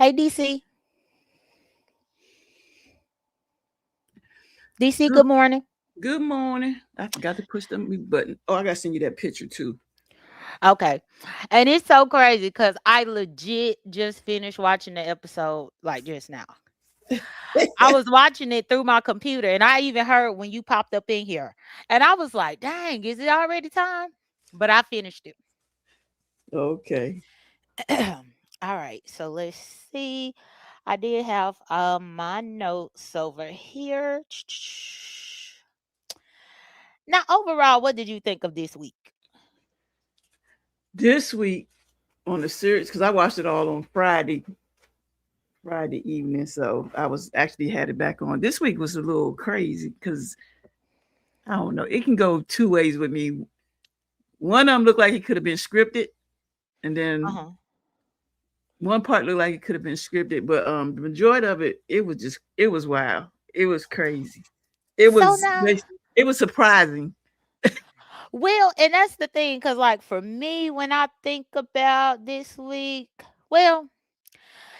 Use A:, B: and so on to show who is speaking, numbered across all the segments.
A: Hey, DC. DC,
B: Good,
A: good morning.
B: good morning. I forgot to push the mute button. Oh, I gotta send you that picture too.
A: Okay. And it's so crazy because I legit just finished watching the episode like just now. I was watching it through my computer and I even heard when you popped up in here. And I was like, dang, is it already time? But I finished it.
B: Okay.
A: All right. So let's see. I did have my notes over here. Now, overall, what did you think of this week?
B: This week on the series, because I watched it all on Friday evening, so I was actually had it back on. This week was a little crazy because I don't know. It can go two ways with me. One of them looked like it could have been scripted, and
A: Uh
B: then
A: huh.
B: one part looked like it could have been scripted. But the majority of it, it was wild. It was crazy. It
A: So
B: was
A: now,
B: it was surprising.
A: well, and that's the thing, cause like for me, when I think about this week, well,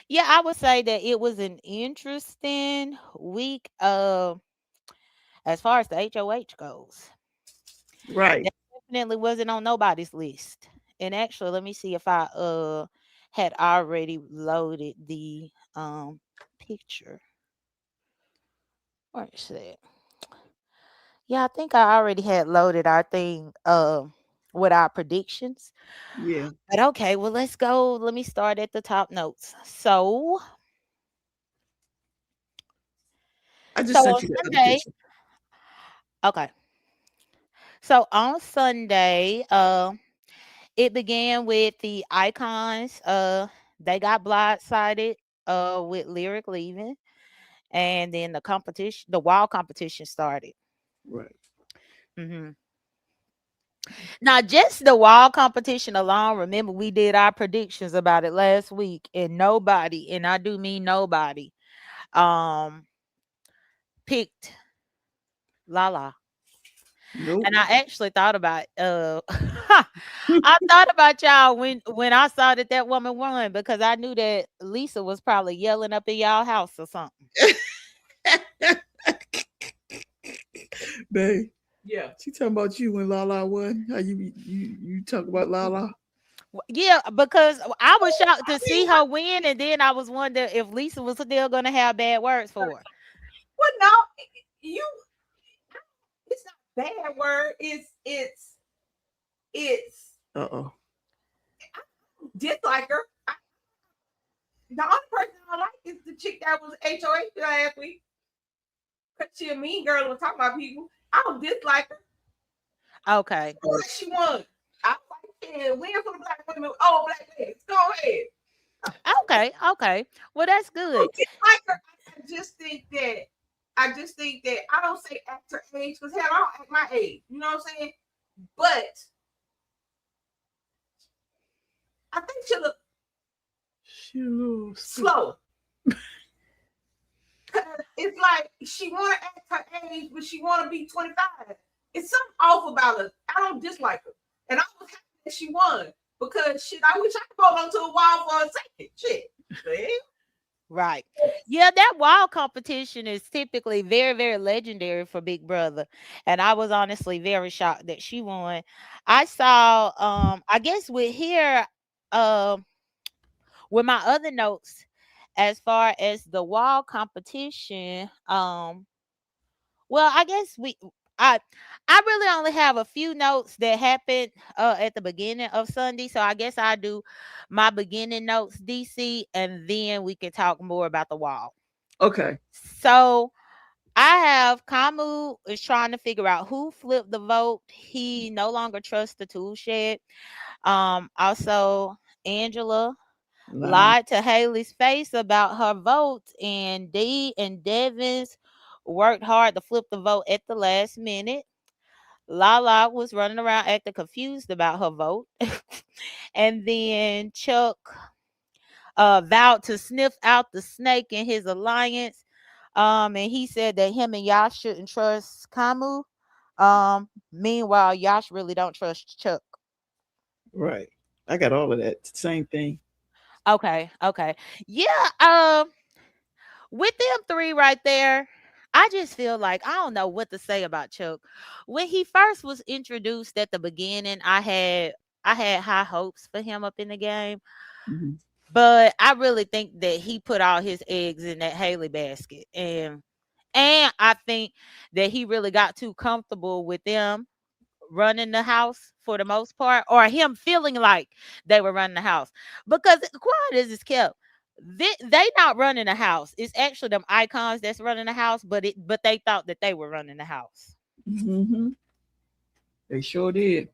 A: yeah, I would say that it was an interesting week. As far as the HOH goes,
B: Right.
A: that definitely wasn't on nobody's list. And actually, let me see if I had already loaded the picture. Where is that? Yeah, I think I already had loaded our thing with our predictions.
B: Yeah.
A: But okay, well, let's go. Let me start at the top notes. So,
B: I
A: so
B: just sent
A: on
B: you the other
A: Sunday,
B: picture.
A: okay. So on Sunday, it began with the icons. They got blindsided with lyric leaving, and then the competition, the wild competition started.
B: Right.
A: hmm Now, just the wild competition alone. Remember, we did our predictions about it last week, and nobody, and I do mean nobody, um, picked Lala.
B: Nope.
A: And I actually thought about I thought about y'all when I saw that that woman won because I knew that Lisa was probably yelling up in y'all house or something.
B: Babe. Yeah. She talking about you when Lala won. How you talk about Lala?
A: Yeah, because I was shocked
B: I
A: to see
B: mean,
A: her win, and then I was wondering if Lisa was still gonna have bad words for her.
C: Well, no, you. It's not a bad word. It's
B: Uh oh.
C: dislike her. The only person I like is the chick that was HOH last week. Cause she a mean girl and talk about people. I don't dislike her.
A: Okay,
C: She won. I like yeah, win for the black women. Oh, black legs. Go ahead.
A: okay, okay. Well, that's
C: I
A: good.
C: don't dislike her. I just think that I don't say act her age because hell, I don't act my age. You know what I'm saying? But I think she look
B: She a little
C: slow. Cause it's like she want to act her age, but she want to be 25. It's something off about her. I don't dislike her, and I was happy that she won because shit. I wish I could hold on to a wall for a second. Shit, man.
A: Right. Yeah, that wild competition is typically very, very legendary for Big Brother. And I was honestly very shocked that she won. I saw I guess with here with my other notes as far as the wild competition, well, I guess I I really only have a few notes that happened at the beginning of Sunday. So I guess I do my beginning notes, DC, and then we can talk more about the wall.
B: okay.
A: So I have Kamu is trying to figure out who flipped the vote. He no longer trusts the tool shed. Also Angela
B: Lie.
A: lied to Haley's face about her vote, and Dee and Devins worked hard to flip the vote at the last minute. Lala was running around acting confused about her vote. And then Chuck vowed to sniff out the snake in his alliance. And he said that him and Yash shouldn't trust Kamu. Meanwhile, Yash really don't trust Chuck.
B: Right. I got all of that. Same thing.
A: Okay, okay. Yeah, with them three right there, I just feel like I don't know what to say about Chuck. When he first was introduced at the beginning, I had high hopes for him up in the game,
B: Mhm.
A: but I really think that he put all his eggs in that Haley basket, and I think that he really got too comfortable with them running the house for the most part, or him feeling like they were running the house. Because quiet as it's kept, they not running the house. It's actually them icons that's running the house, but they thought that they were running the house.
B: Mhm. They sure did.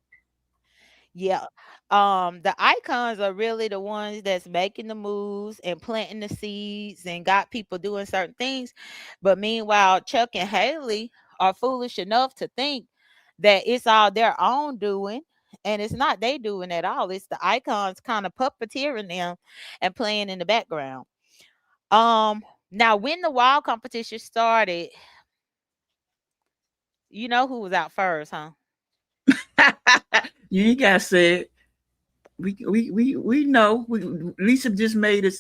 A: Yeah. The icons are really the ones that's making the moves and planting the seeds and got people doing certain things. But meanwhile, Chuck and Haley are foolish enough to think that it's all their own doing. And it's not they doing at all. It's the icons kind of puppeteering them and playing in the background. Um, Now when the wild competition started, you know who was out first, huh?
B: You ain't gotta say it. We know. Lisa just made a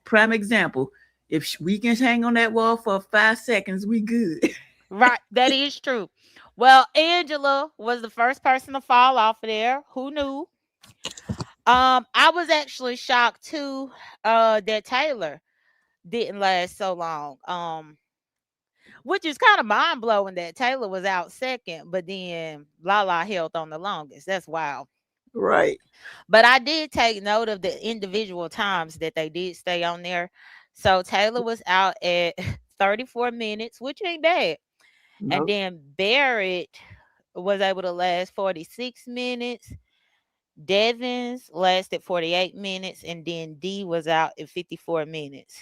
B: prime example. If we can hang on that wall for 5 seconds, we good.
A: Right, that is true. Well, Angela was the first person to fall off of there. Who knew? I was actually shocked too, that Taylor didn't last so long. Which is kind of mind blowing that Taylor was out second, but then Lala held on the longest. That's wild.
B: Right.
A: But I did take note of the individual times that they did stay on there. So Taylor was out at 34 minutes, which ain't bad. And
B: No.
A: then Barrett was able to last 46 minutes. Devins lasted 48 minutes. And then D was out at 54 minutes.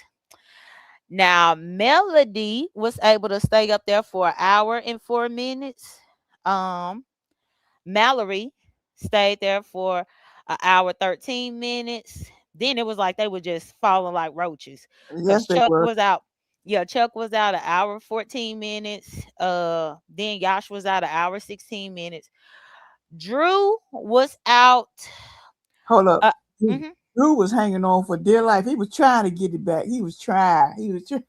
A: Now, Melody was able to stay up there for an hour and 4 minutes. Um, Mallory stayed there for an hour 13 minutes. Then it was like they were just falling like roaches. Cause
B: Yes, they
A: Chuck
B: were.
A: was out. Yeah, Chuck was out an hour 14 minutes. Then Yash was out an hour 16 minutes. Drew was out.
B: Hold up.
A: Uh,
B: Drew,
A: mhm.
B: Drew was hanging on for dear life. He was trying to get it back. He was trying. He was trying.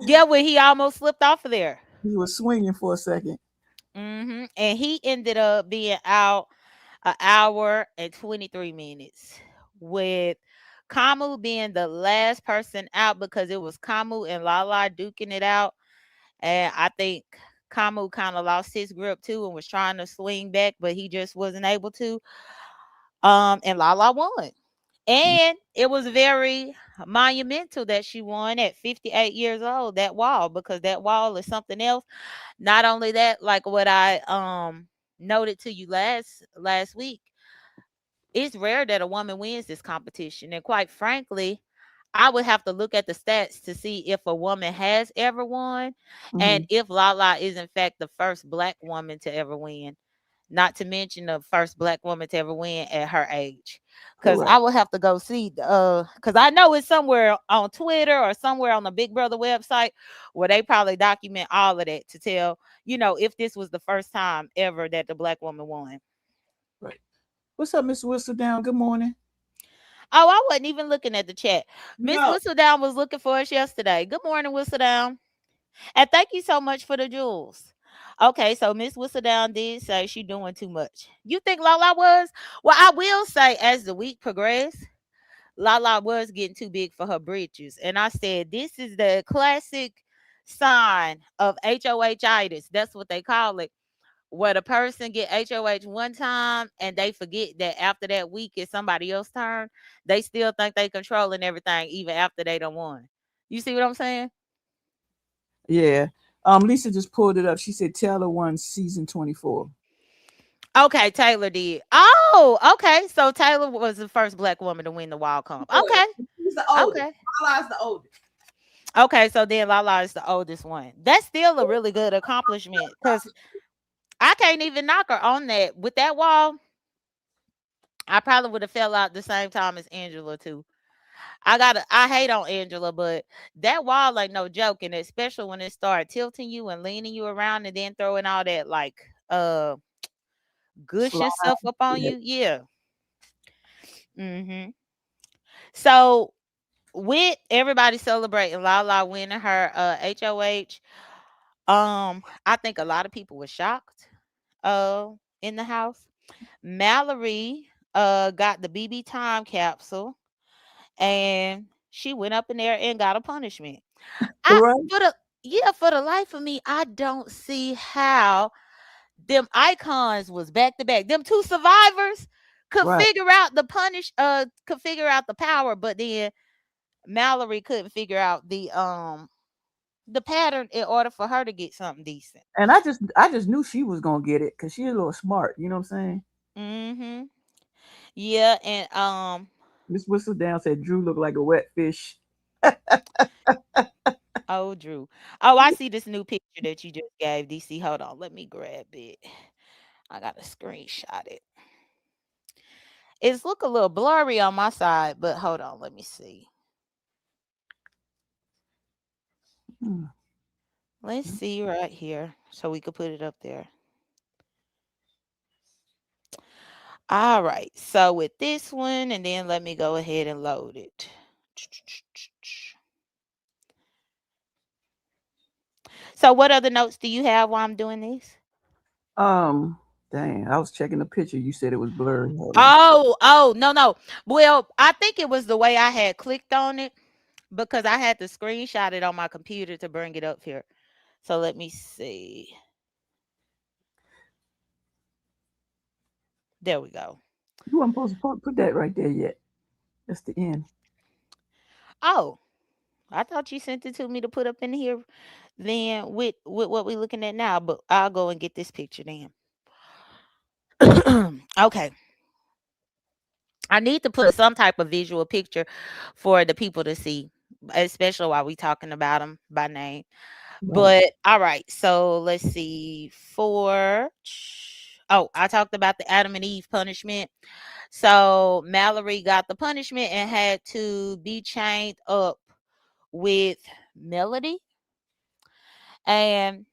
A: Yeah, when he almost slipped off of there.
B: He was swinging for a second.
A: And he ended up being out an hour and 23 minutes, with Kamu being the last person out because it was Kamu and Lala duking it out. And I think Kamu kind of lost his grip too and was trying to swing back, but he just wasn't able to. And Lala won. And it was very monumental that she won at 58 years old, that wall, because that wall is something else. Not only that, like what I noted to you last week, it's rare that a woman wins this competition. And quite frankly, I would have to look at the stats to see if a woman has ever won
B: Hmm.
A: and if Lala is in fact the first black woman to ever win. Not to mention the first black woman to ever win at her age. Cause
B: Correct.
A: I will have to go see cause I know it's somewhere on Twitter or somewhere on the Big Brother website where they probably document all of that to tell, if this was the first time ever that the black woman won.
B: Right. What's up, Miss Whistledown? Good morning.
A: Oh, I wasn't even looking at the chat. Miss
B: No.
A: Whistledown was looking for us yesterday. Good morning, Whistledown. And thank you so much for the jewels. Okay, so Miss Whistledown did say she doing too much. You think Lala was? Well, I will say as the week progressed, Lala was getting too big for her britches. And I said, this is the classic sign of HOH-itis. That's what they call it, where the person get HOH one time and they forget that after that week it's somebody else's turn. They still think they controlling everything even after they done won. You see what I'm saying?
B: Yeah. Lisa just pulled it up. She said Taylor won season 24.
A: Okay, Taylor did. Oh, okay. So Taylor was the first black woman to win the wild comp.
C: Yeah,
A: Okay.
C: he's the oldest.
A: Okay.
C: Lala's the oldest.
A: Okay. So then Lala is the oldest one. That's still a really good accomplishment because I can't even knock her on that. With that wall, I probably would have fell out the same time as Angela too. I hate on Angela, but that wall ain't no joke, and especially when it started tilting you and leaning you around and then throwing all that like gush
B: Slide.
A: and stuff up on
B: Yeah.
A: you. Yeah. Mm-hmm. So with everybody celebrating Lala winning her HOH, I think a lot of people were shocked in the house. Mallory got the BB time capsule and she went up in there and got a punishment. I
B: Right,
A: for the Yeah, for the life of me, I don't see how them icons was back to back. Them two survivors
B: right.
A: could figure out the power, but then Mallory couldn't figure out the pattern in order for her to get something decent.
B: And I just knew she was gonna get it because she's a little smart. You know what I'm saying?
A: Mhm. Yeah, and
B: Miss Whistledown said Drew looked like a wet fish.
A: oh Drew. Oh, I see this new picture that you just gave, DC. Hold on, let me grab it. I gotta screenshot it. It's look a little blurry on my side, but hold on, let me see.
B: Hmm.
A: Let's see right here so we could put it up there. All right. So with this one, and then let me go ahead and load it. So what other notes do you have while I'm doing this?
B: Um, dang, I was checking the picture. You said it was blurry. Hold on.
A: Oh, no, no. Well, I think it was the way I had clicked on it because I had to screenshot it on my computer to bring it up here. So let me see. There we go.
B: You weren't supposed to put that right there yet. That's the end.
A: Oh, I thought you sent it to me to put up in here then with what we're looking at now, but I'll go and get this picture then. Okay. I need to put some type of visual picture for the people to see, especially while we talking about them by name.
B: Right.
A: But all right, so let's see. I talked about the Adam and Eve punishment. So Mallory got the punishment and had to be chained up with Melody. And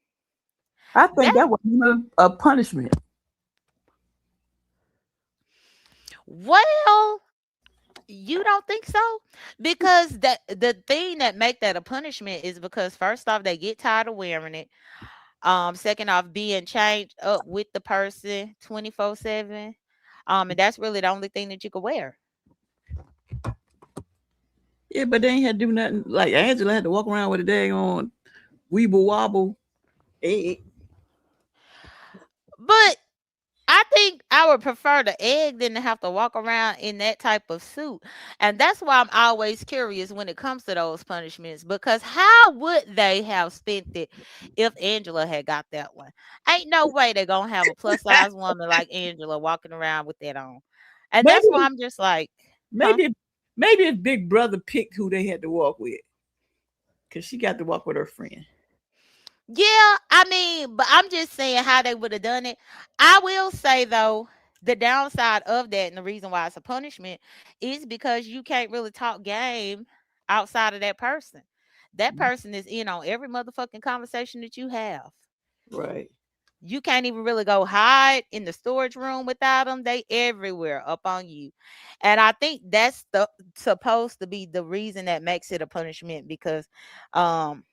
B: I think
A: that
B: that was a punishment.
A: well, you don't think so? Because the thing that make that a punishment is because first off, they get tired of wearing it. Second off, being chained up with the person 24/7. And that's really the only thing that you could wear.
B: Yeah, but they ain't had to do nothing. Like Angela had to walk around with a dang on weeble wobble. Hey,
A: But I think I would prefer the egg than to have to walk around in that type of suit. And that's why I'm always curious when it comes to those punishments because how would they have spent it if Angela had got that one? Ain't no way they're going to have a plus size woman like Angela walking around with that on. And that's why
B: maybe,
A: I'm just like, huh?
B: maybe, maybe if Big Brother picked who they had to walk with, because she got to walk with her friend.
A: Yeah, I mean, but I'm just saying how they would have done it. I will say though, the downside of that and the reason why it's a punishment is because you can't really talk game outside of that person. That person is in on every motherfucking conversation that you have.
B: Right.
A: You can't even really go hide in the storage room without them. They everywhere up on you. And I think that's the supposed to be the reason that makes it a punishment because um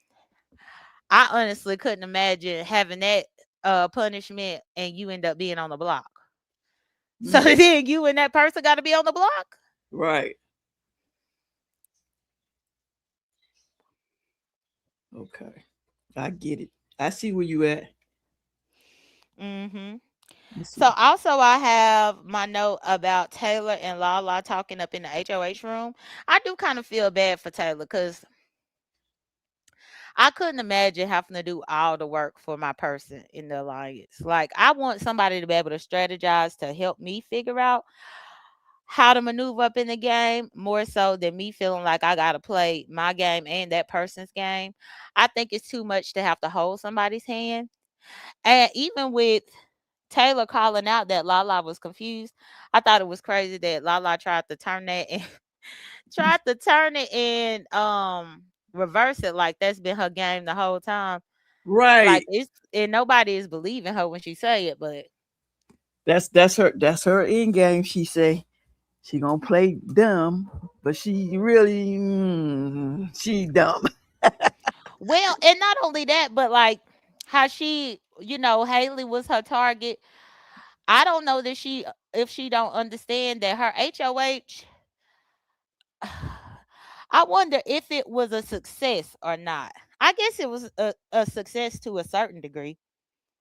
A: I honestly couldn't imagine having that punishment and you end up being on the block. So
B: Mm,
A: then you and that person got to be on the block.
B: right. Okay. I get it. I see where you at.
A: Mhm.
B: Let's
A: So
B: see.
A: also I have my note about Taylor and Lala talking up in the HOH room. I do kind of feel bad for Taylor cuz I couldn't imagine having to do all the work for my person in the alliance. Like I want somebody to be able to strategize to help me figure out how to maneuver up in the game more so than me feeling like I got to play my game and that person's game. I think it's too much to have to hold somebody's hand. And even with Taylor calling out that Lala was confused, I thought it was crazy that Lala tried to turn that and tried to turn it and reverse it like that's been her game the whole time. Like
B: Right.
A: it's and nobody is believing her when she say it, but
B: That's her end game. She say she gonna play dumb but she really, she dumb.
A: Well, and not only that, but like how she, Haley was her target. I don't know that she if she don't understand that her HOH. I wonder if it was a success or not. I guess it was a success to a certain degree.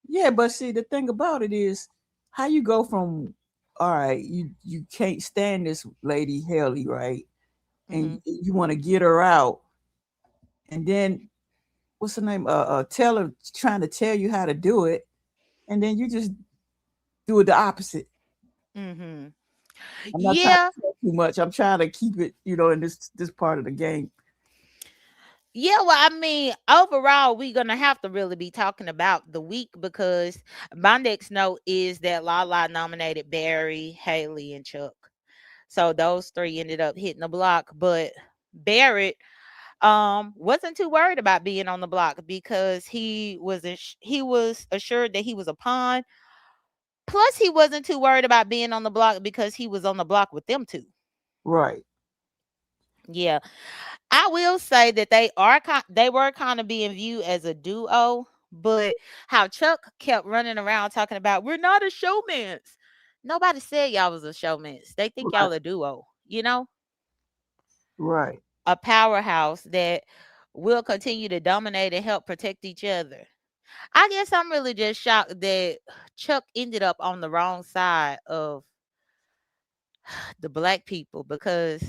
B: Yeah, but see, the thing about it is, how you go from, all right, you can't stand this lady Haley, right? And
A: Hmm.
B: you want to get her out, and then what's her name? Tell her trying to tell you how to do it, and then you just do it the opposite.
A: Hmm.
B: I'm not trying
A: Yeah.
B: to say too much. I'm trying to keep it, in this part of the game.
A: Yeah, well, I mean, overall, we're gonna have to really be talking about the week because my next note is that Lala nominated Barry, Haley, and Chuck. So those three ended up hitting the block, but Barrett wasn't too worried about being on the block because he was assured that he was a pawn. Plus, he wasn't too worried about being on the block because he was on the block with them two.
B: Right,
A: Yeah, I will say that they were kind of being viewed as a duo, but how Chuck kept running around talking about we're not a showmance. Nobody said y'all was a showmance. They think
B: right,
A: y'all a duo, you know,
B: right.
A: a powerhouse that will continue to dominate and help protect each other. I guess I'm really just shocked that Chuck ended up on the wrong side of the black people because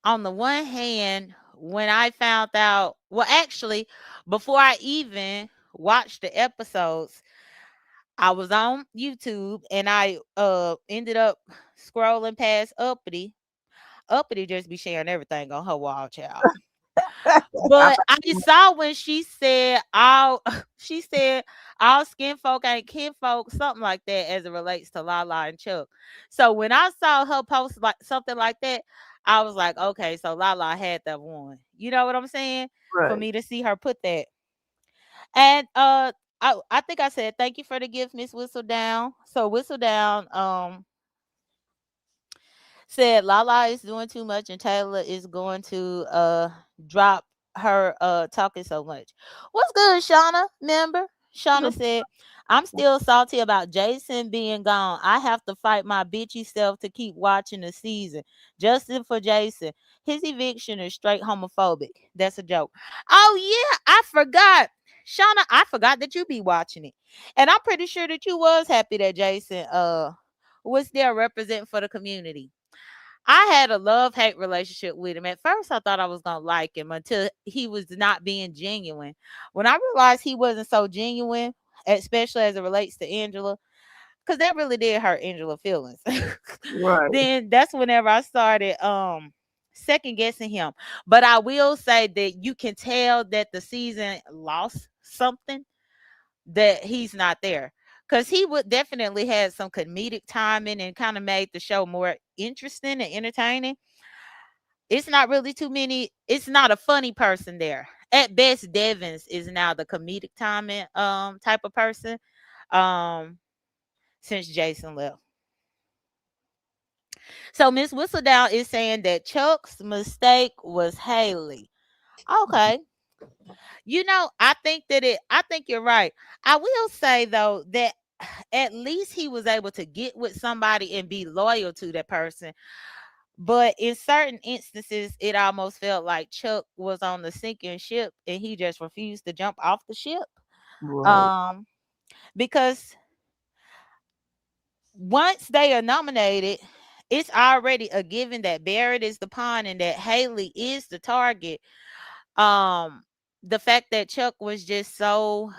A: on the one hand, when I found out, well, actually, before I even watched the episodes, I was on YouTube and I ended up scrolling past Uppity. Uppity just be sharing everything on her wall, child.
B: I,
A: But I saw when she said all she said all skin folk ain't kin folk, something like that as it relates to Lala and Chuck. So when I saw her post like something like that, I was like, okay, so Lala had that one. You know what I'm saying? For
B: right.
A: me to see her put that. And I think I said thank you for the gift, Miss Whistledown. So Whistledown said Lala is doing too much and Taylor is going to drop her talking so much. What's good, Shauna? Member? Shauna said, I'm still salty about Jason being gone. I have to fight my bitchy self to keep watching the season. Justin for Jason. His eviction is straight homophobic. That's a joke. Oh yeah, I forgot. Shauna, I forgot that you be watching it. And I'm pretty sure that you was happy that Jason was there representing for the community. I had a love hate relationship with him. At first, I thought I was gonna like him until he was not being genuine. When I realized he wasn't so genuine, especially as it relates to Angela, because that really did hurt Angela feelings.
B: Right,
A: Then that's whenever I started second guessing him. But I will say that you can tell that the season lost something that he's not there. Cause he would definitely had some comedic timing and kind of made the show more interesting and entertaining. It's not really too many. It's not a funny person there. At best, Devins is now the comedic timing type of person. Um, since Jason left. So Miss Whistledown is saying that Chuck's mistake was Haley. Okay. I think you're right. I will say though that at least he was able to get with somebody and be loyal to that person. But in certain instances, it almost felt like Chuck was on the sinking ship and he just refused to jump off the ship.
B: right,
A: Um, because once they are nominated, it's already a given that Barrett is the pawn and that Haley is the target. Um, the fact that Chuck was just so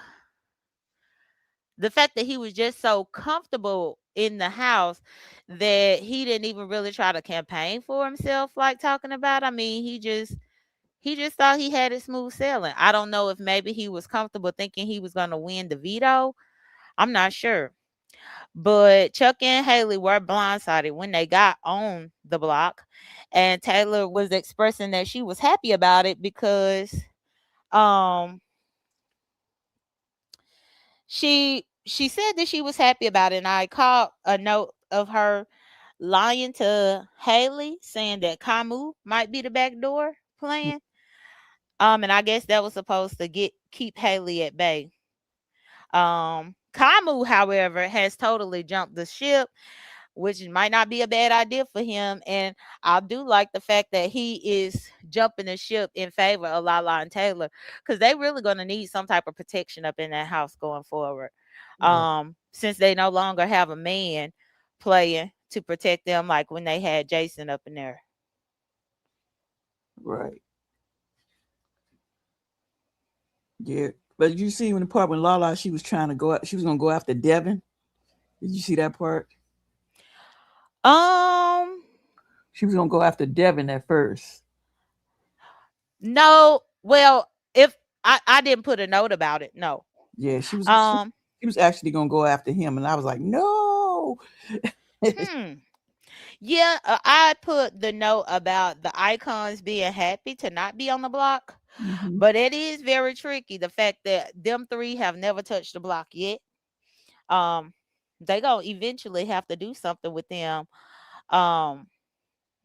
A: the fact that he was just so comfortable in the house that he didn't even really try to campaign for himself like talking about. I mean, he just thought he had it smooth sailing. I don't know if maybe he was comfortable thinking he was going to win the veto. I'm not sure. But Chuck and Haley were blindsided when they got on the block, and Taylor was expressing that she was happy about it because um she said that she was happy about it, and I caught a note of her lying to Haley, saying that Camu might be the back door plan. And I guess that was supposed to get keep Haley at bay. Camu, however, has totally jumped the ship, which might not be a bad idea for him. And I do like the fact that he is jumping the ship in favor of Lala and Taylor, because they really going to need some type of protection up in that house going forward.
B: Right.
A: Since they no longer have a man playing to protect them like when they had Jason up in there.
B: Right. Yeah. But you see when the part when Lala she was trying to go out, she was gonna go after Devin. Did you see that part?
A: Um,
B: She was gonna go after Devin at first.
A: no, well, if I didn't put a note about it, no.
B: Yeah,
A: Um,
B: she was actually gonna go after him, and I was like, no.
A: hmm. Yeah, I put the note about the icons being happy to not be on the block,
B: Hmm.
A: but it is very tricky. The fact that them three have never touched the block yet. Um, they gonna eventually have to do something with them. Um,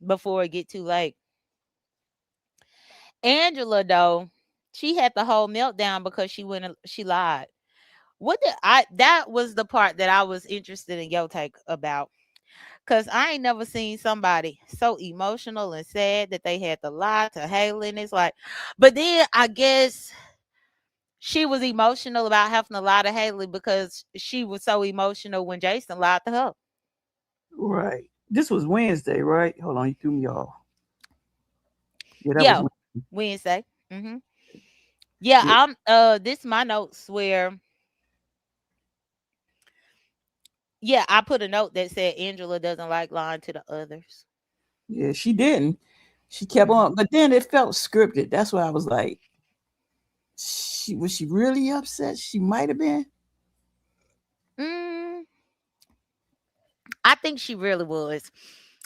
A: before it get too late. Angela though, she had the whole meltdown because she lied. What did I that was the part that I was interested in your take about. Cause I ain't never seen somebody so emotional and sad that they had to lie to Haley. And it's like, but then I guess she was emotional about having to lie to Haley because she was so emotional when Jason lied to her.
B: Right. This was Wednesday, right? Hold on, you threw me off. Yeah, that was
A: Yeah,
B: Wednesday.
A: Wednesday. Yeah,
B: Yeah,
A: I'm this my notes where yeah, I put a note that said Angela doesn't like lying to the others.
B: yeah, she didn't. She kept
A: hmm
B: on, but then it felt scripted. That's why I was like, she was she really upset? She might have been.
A: Mm, I think she really was.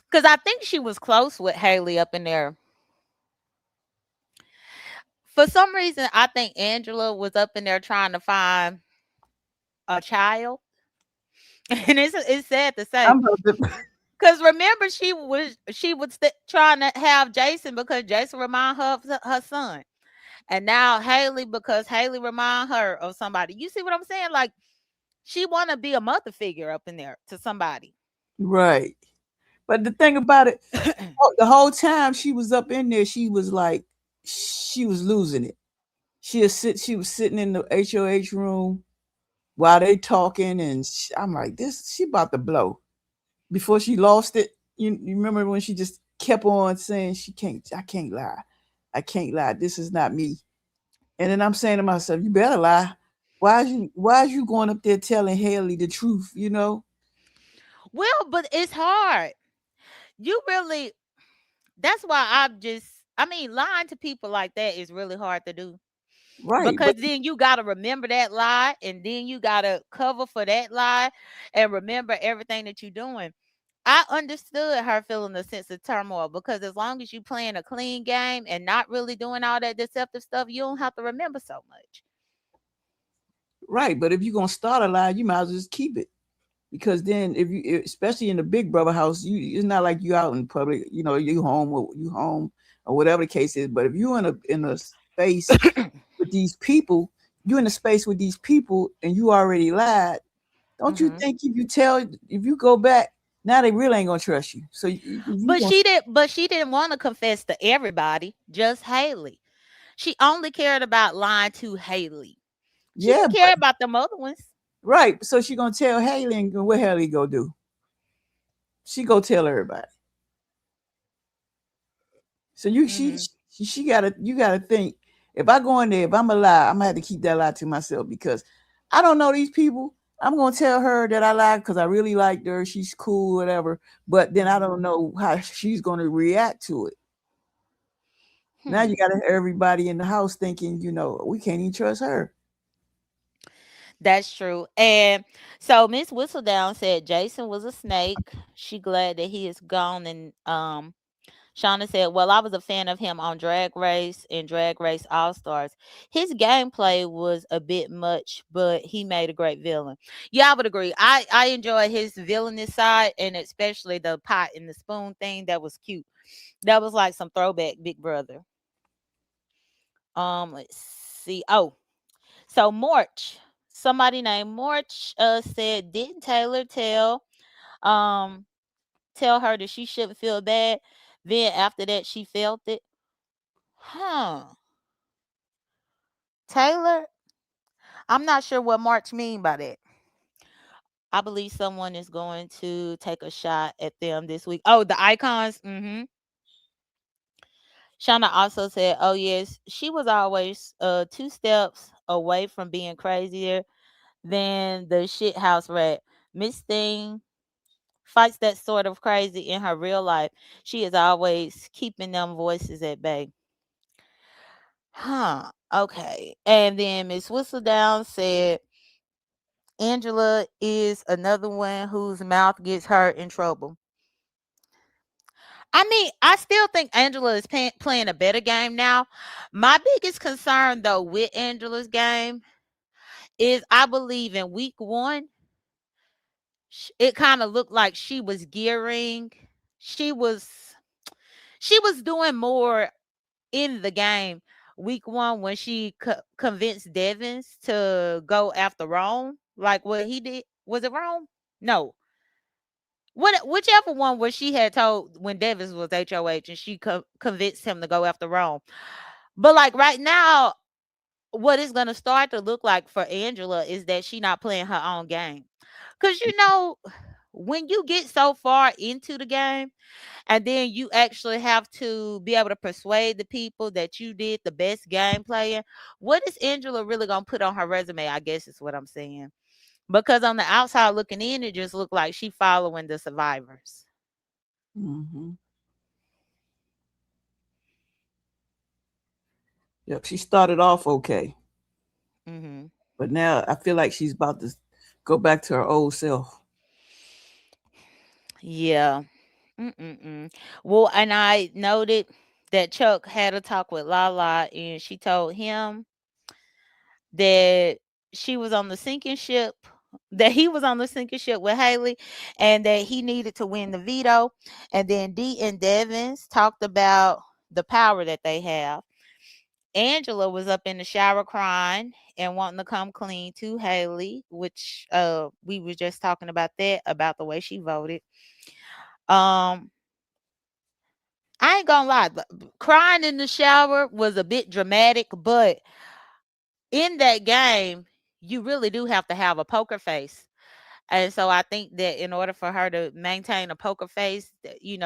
A: Because I think she was close with Haley up in there. For some reason, I think Angela was up in there trying to find a child. And it's sad to say.
B: I'm about to,
A: Because remember, she was trying to have Jason because Jason remind her of her son. And now Haley because Haley remind her of somebody. You see what I'm saying? Like she want to be a mother figure up in there to somebody.
B: right. But the thing about it, the whole time she was up in there, she was like, she was losing it. She was sitting in the HOH room while they talking, and I'm like, this, she about to blow. Before she lost it, you remember when she just kept on saying she can't, I can't lie, I can't lie. This is not me. And then I'm saying to myself, you better lie. Why is you going up there telling Haley the truth? You know,
A: Well, but it's hard. You really that's why I mean, lying to people like that is really hard to do.
B: right?
A: Because
B: But
A: then you gotta remember that lie and then you gotta cover for that lie and remember everything that you're doing. I understood her feeling a sense of turmoil because as long as you playing a clean game and not really doing all that deceptive stuff, you don't have to remember so much.
B: right, but if you're gonna start a lie, you might as well just keep it. Because then if you, especially in the big brother house, you, it's not like you out in public, you know, you home or whatever the case is. But if you in a space with these people, you in a space with these people and you already lied, don't you
A: hmm
B: think if you go back, now they really ain't gonna trust you. So if you gonna,
A: But she didn't want to confess to everybody, just Haley. She only cared about lying to Haley. She
B: yeah,
A: didn't
B: but
A: care about the other ones.
B: right. So she gonna tell Haley, and what Haley go do? She go tell everybody. So
A: hmm
B: she gotta, you gotta think, if I go in there, if I'm a lie, I'm gonna have to keep that lie to myself because I don't know these people. I'm gonna tell her that I lied because I really liked her. She's cool, whatever. But then I
A: hmm
B: don't know how she's gonna react to it. Now you
A: Hmm.
B: got everybody in the house thinking, we can't even trust her.
A: That's true. And so Miss Whistledown said Jason was a snake. She glad that he is gone and Shauna said, "Well, I was a fan of him on Drag Race and Drag Race All Stars. His gameplay was a bit much, but he made a great villain." Yeah, I would agree. I enjoy his villainous side, and especially the pot and the spoon thing. That was cute. That was like some throwback Big Brother. Let's see. Oh, so March. Somebody named March said, "Didn't Taylor um tell her that she shouldn't feel bad? Then after that, she felt it." Huh. Taylor, I'm not sure what March mean by that. I believe someone is going to take a shot at them this week. Oh, the icons. Shauna also said, "Oh yes, she was always 2 steps away from being crazier than the shit house rat. Miss Thing fights that sort of crazy in her real life. She is always keeping them voices at bay." Huh. Okay. And then Miss Whistledown said, "Angela is another one whose mouth gets her in trouble." I mean, I still think Angela is playing a better game now. My biggest concern, though, with Angela's game is I believe in week one, it kind of looked like she was gearing. She was she was doing more in the game week one when she convinced Devins to go after Rome, like what he did. Was it Rome? No, whichever one where she had told when Davis was HOH and she convinced him to go after Rome. But like right now, what it's gonna start to look like for Angela is that she not playing her own game. Cause when you get so far into the game and then you actually have to be able to persuade the people that you did the best game playing, what is Angela really gonna put on her resume? I guess is what I'm saying. Because on the outside looking in, it just looked like she following the survivors.
B: Mm-hmm. Yep, she started off okay,
A: Hmm.
B: but now I feel like she's about to go back to her old self.
A: Yeah. Mm-mm-mm. Well, and I noted that Chuck had a talk with Lala, and she told him that she was on the sinking ship, that he was on the sinking ship with Haley, and that he needed to win the veto. And then Dee and Devins talked about the power that they have. Angela was up in the shower crying and wanting to come clean to Haley, which we was just talking about that, about the way she voted. Um, I ain't gonna lie, crying in the shower was a bit dramatic, but in that game, you really do have to have a poker face. And so I think that in order for her to maintain a poker face,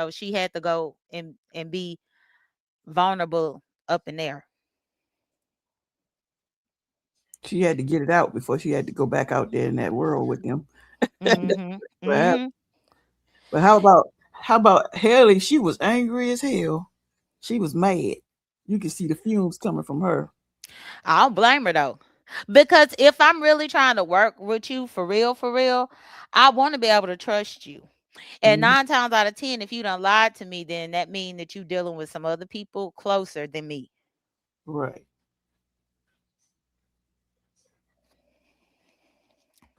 A: she had to go and be vulnerable up in there.
B: She had to get it out before she had to go back out there in that world with them.
A: Mhm.
B: But
A: Mhm.
B: but how about Haley? She was angry as hell. She was mad. You could see the fumes coming from her.
A: I don't blame her though. Because if I'm really trying to work with you for real, I want to be able to trust you. And
B: Hmm.
A: 9 times out of 10, if you don't lie to me, then that means that you dealing with some other people closer than me.
B: Right.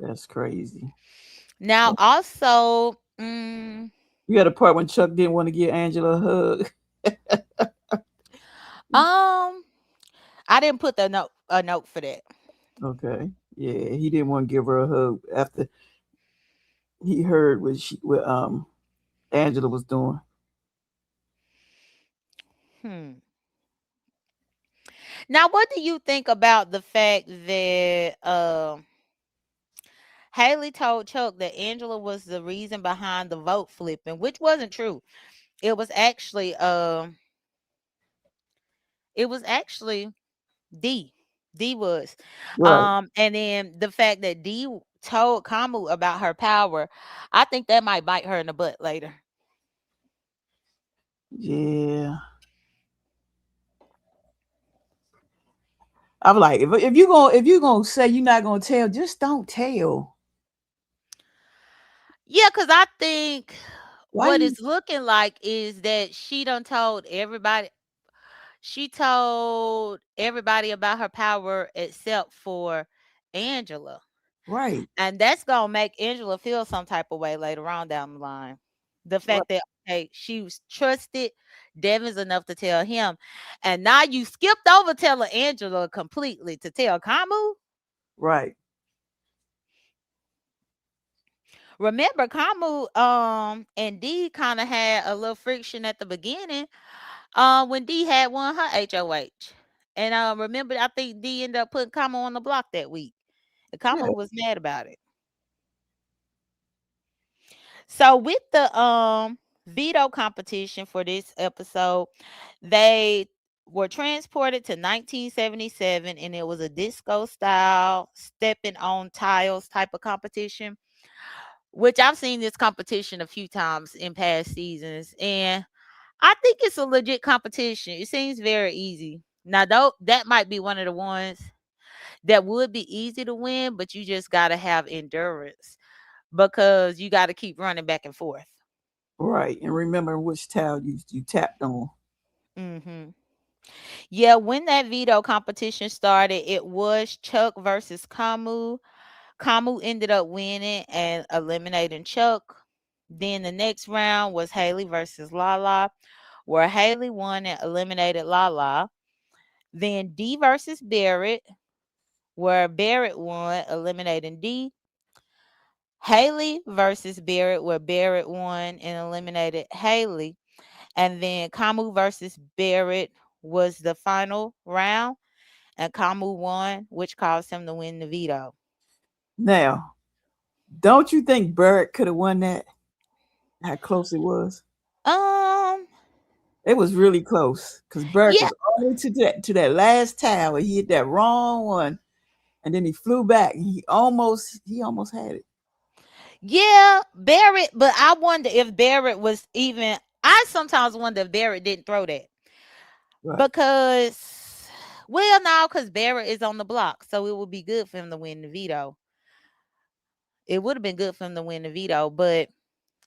B: That's crazy.
A: Now, also,
B: You had a part when Chuck didn't want to give Angela a hug.
A: um, I didn't put a note for that.
B: Okay. Yeah, he didn't want to give her a hug after he heard what Angela was doing.
A: Hmm. Now, what do you think about the fact that Haley told Chuck that Angela was the reason behind the vote flipping, which wasn't true. It was actually it was actually D. D was.
B: Right.
A: And then the fact that D told Kamu about her power, I think that might bite her in the butt later.
B: Yeah. I'm like, if you gonna say you're not gonna tell, just don't tell.
A: Yeah, because I think
B: Why
A: what
B: you
A: it's looking like is that she told everybody about her power except for Angela.
B: right,
A: And that's gonna make Angela feel some type of way later on down the line. The
B: right,
A: fact that okay, she was trusted Devon's enough to tell him. And now you skipped over telling Angela completely to tell Kamu.
B: right.
A: Remember, Kamu and D kind of had a little friction at the beginning when D had won her HOH. And remember, I think D ended up putting Kamu on the block that week. And
B: Yeah,
A: Kamu was mad about it. So with the veto competition for this episode, they were transported to 1977 and it was a disco style stepping on tiles type of competition, which I've seen this competition a few times in past seasons and I think it's a legit competition. It seems very easy. Now though that might be one of the ones that would be easy to win, but you just got to have endurance because you got to keep running back and forth.
B: right. And remember which towel you tapped on.
A: Mhm. Yeah, when that veto competition started, it was Chuck versus Kamu. Kamu ended up winning and eliminating Chuck. Then the next round was Haley versus Lala, where Haley won and eliminated Lala. Then D versus Barrett, where Barrett won, eliminating D. Haley versus Barrett, where Barrett won and eliminated Haley. And then Kamu versus Barrett was the final round and Kamu won, which caused him to win the veto.
B: Now, don't you think Barrett could have won that? How close it was?
A: Um,
B: It was really close because Barrett
A: yeah,
B: was all the way to that last towel. He hit that wrong one, and then he flew back. And he almost had it.
A: yeah, Barrett, but I wonder if Barrett was even. I sometimes wonder if Barrett didn't throw that
B: Right,
A: because, well, no, because Barrett is on the block, so it would be good for him to win the veto. It would have been good for him to win the veto, but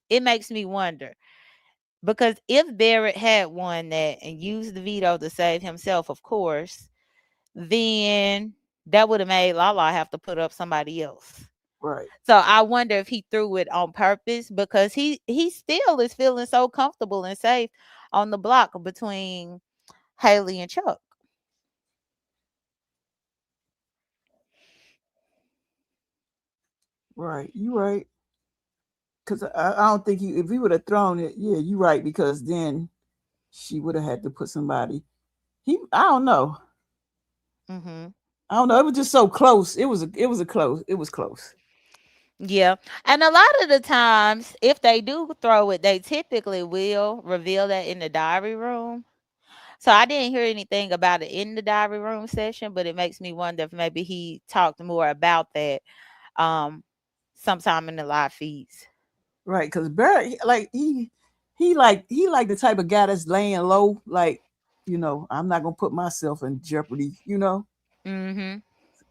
A: it makes me wonder because if Barrett had won that and used the veto to save himself, of course, then that would have made Lala have to put up somebody else.
B: right,
A: So I wonder if he threw it on purpose because he still is feeling so comfortable and safe on the block between Haley and Chuck.
B: right. You right. Because I don't think if he would have thrown it, yeah, you right. Because then she would have had to put somebody. I don't know.
A: Hmm.
B: I don't know. It was just so close. It was a close. It was close.
A: Yeah, and a lot of the times, if they do throw it, they typically will reveal that in the diary room. So I didn't hear anything about it in the diary room session, but it makes me wonder if maybe he talked more about that um sometime in the live feeds.
B: Right. Because Barrett, he like the type of guy that's laying low. Like, I'm not gonna put myself in jeopardy.
A: Hmm.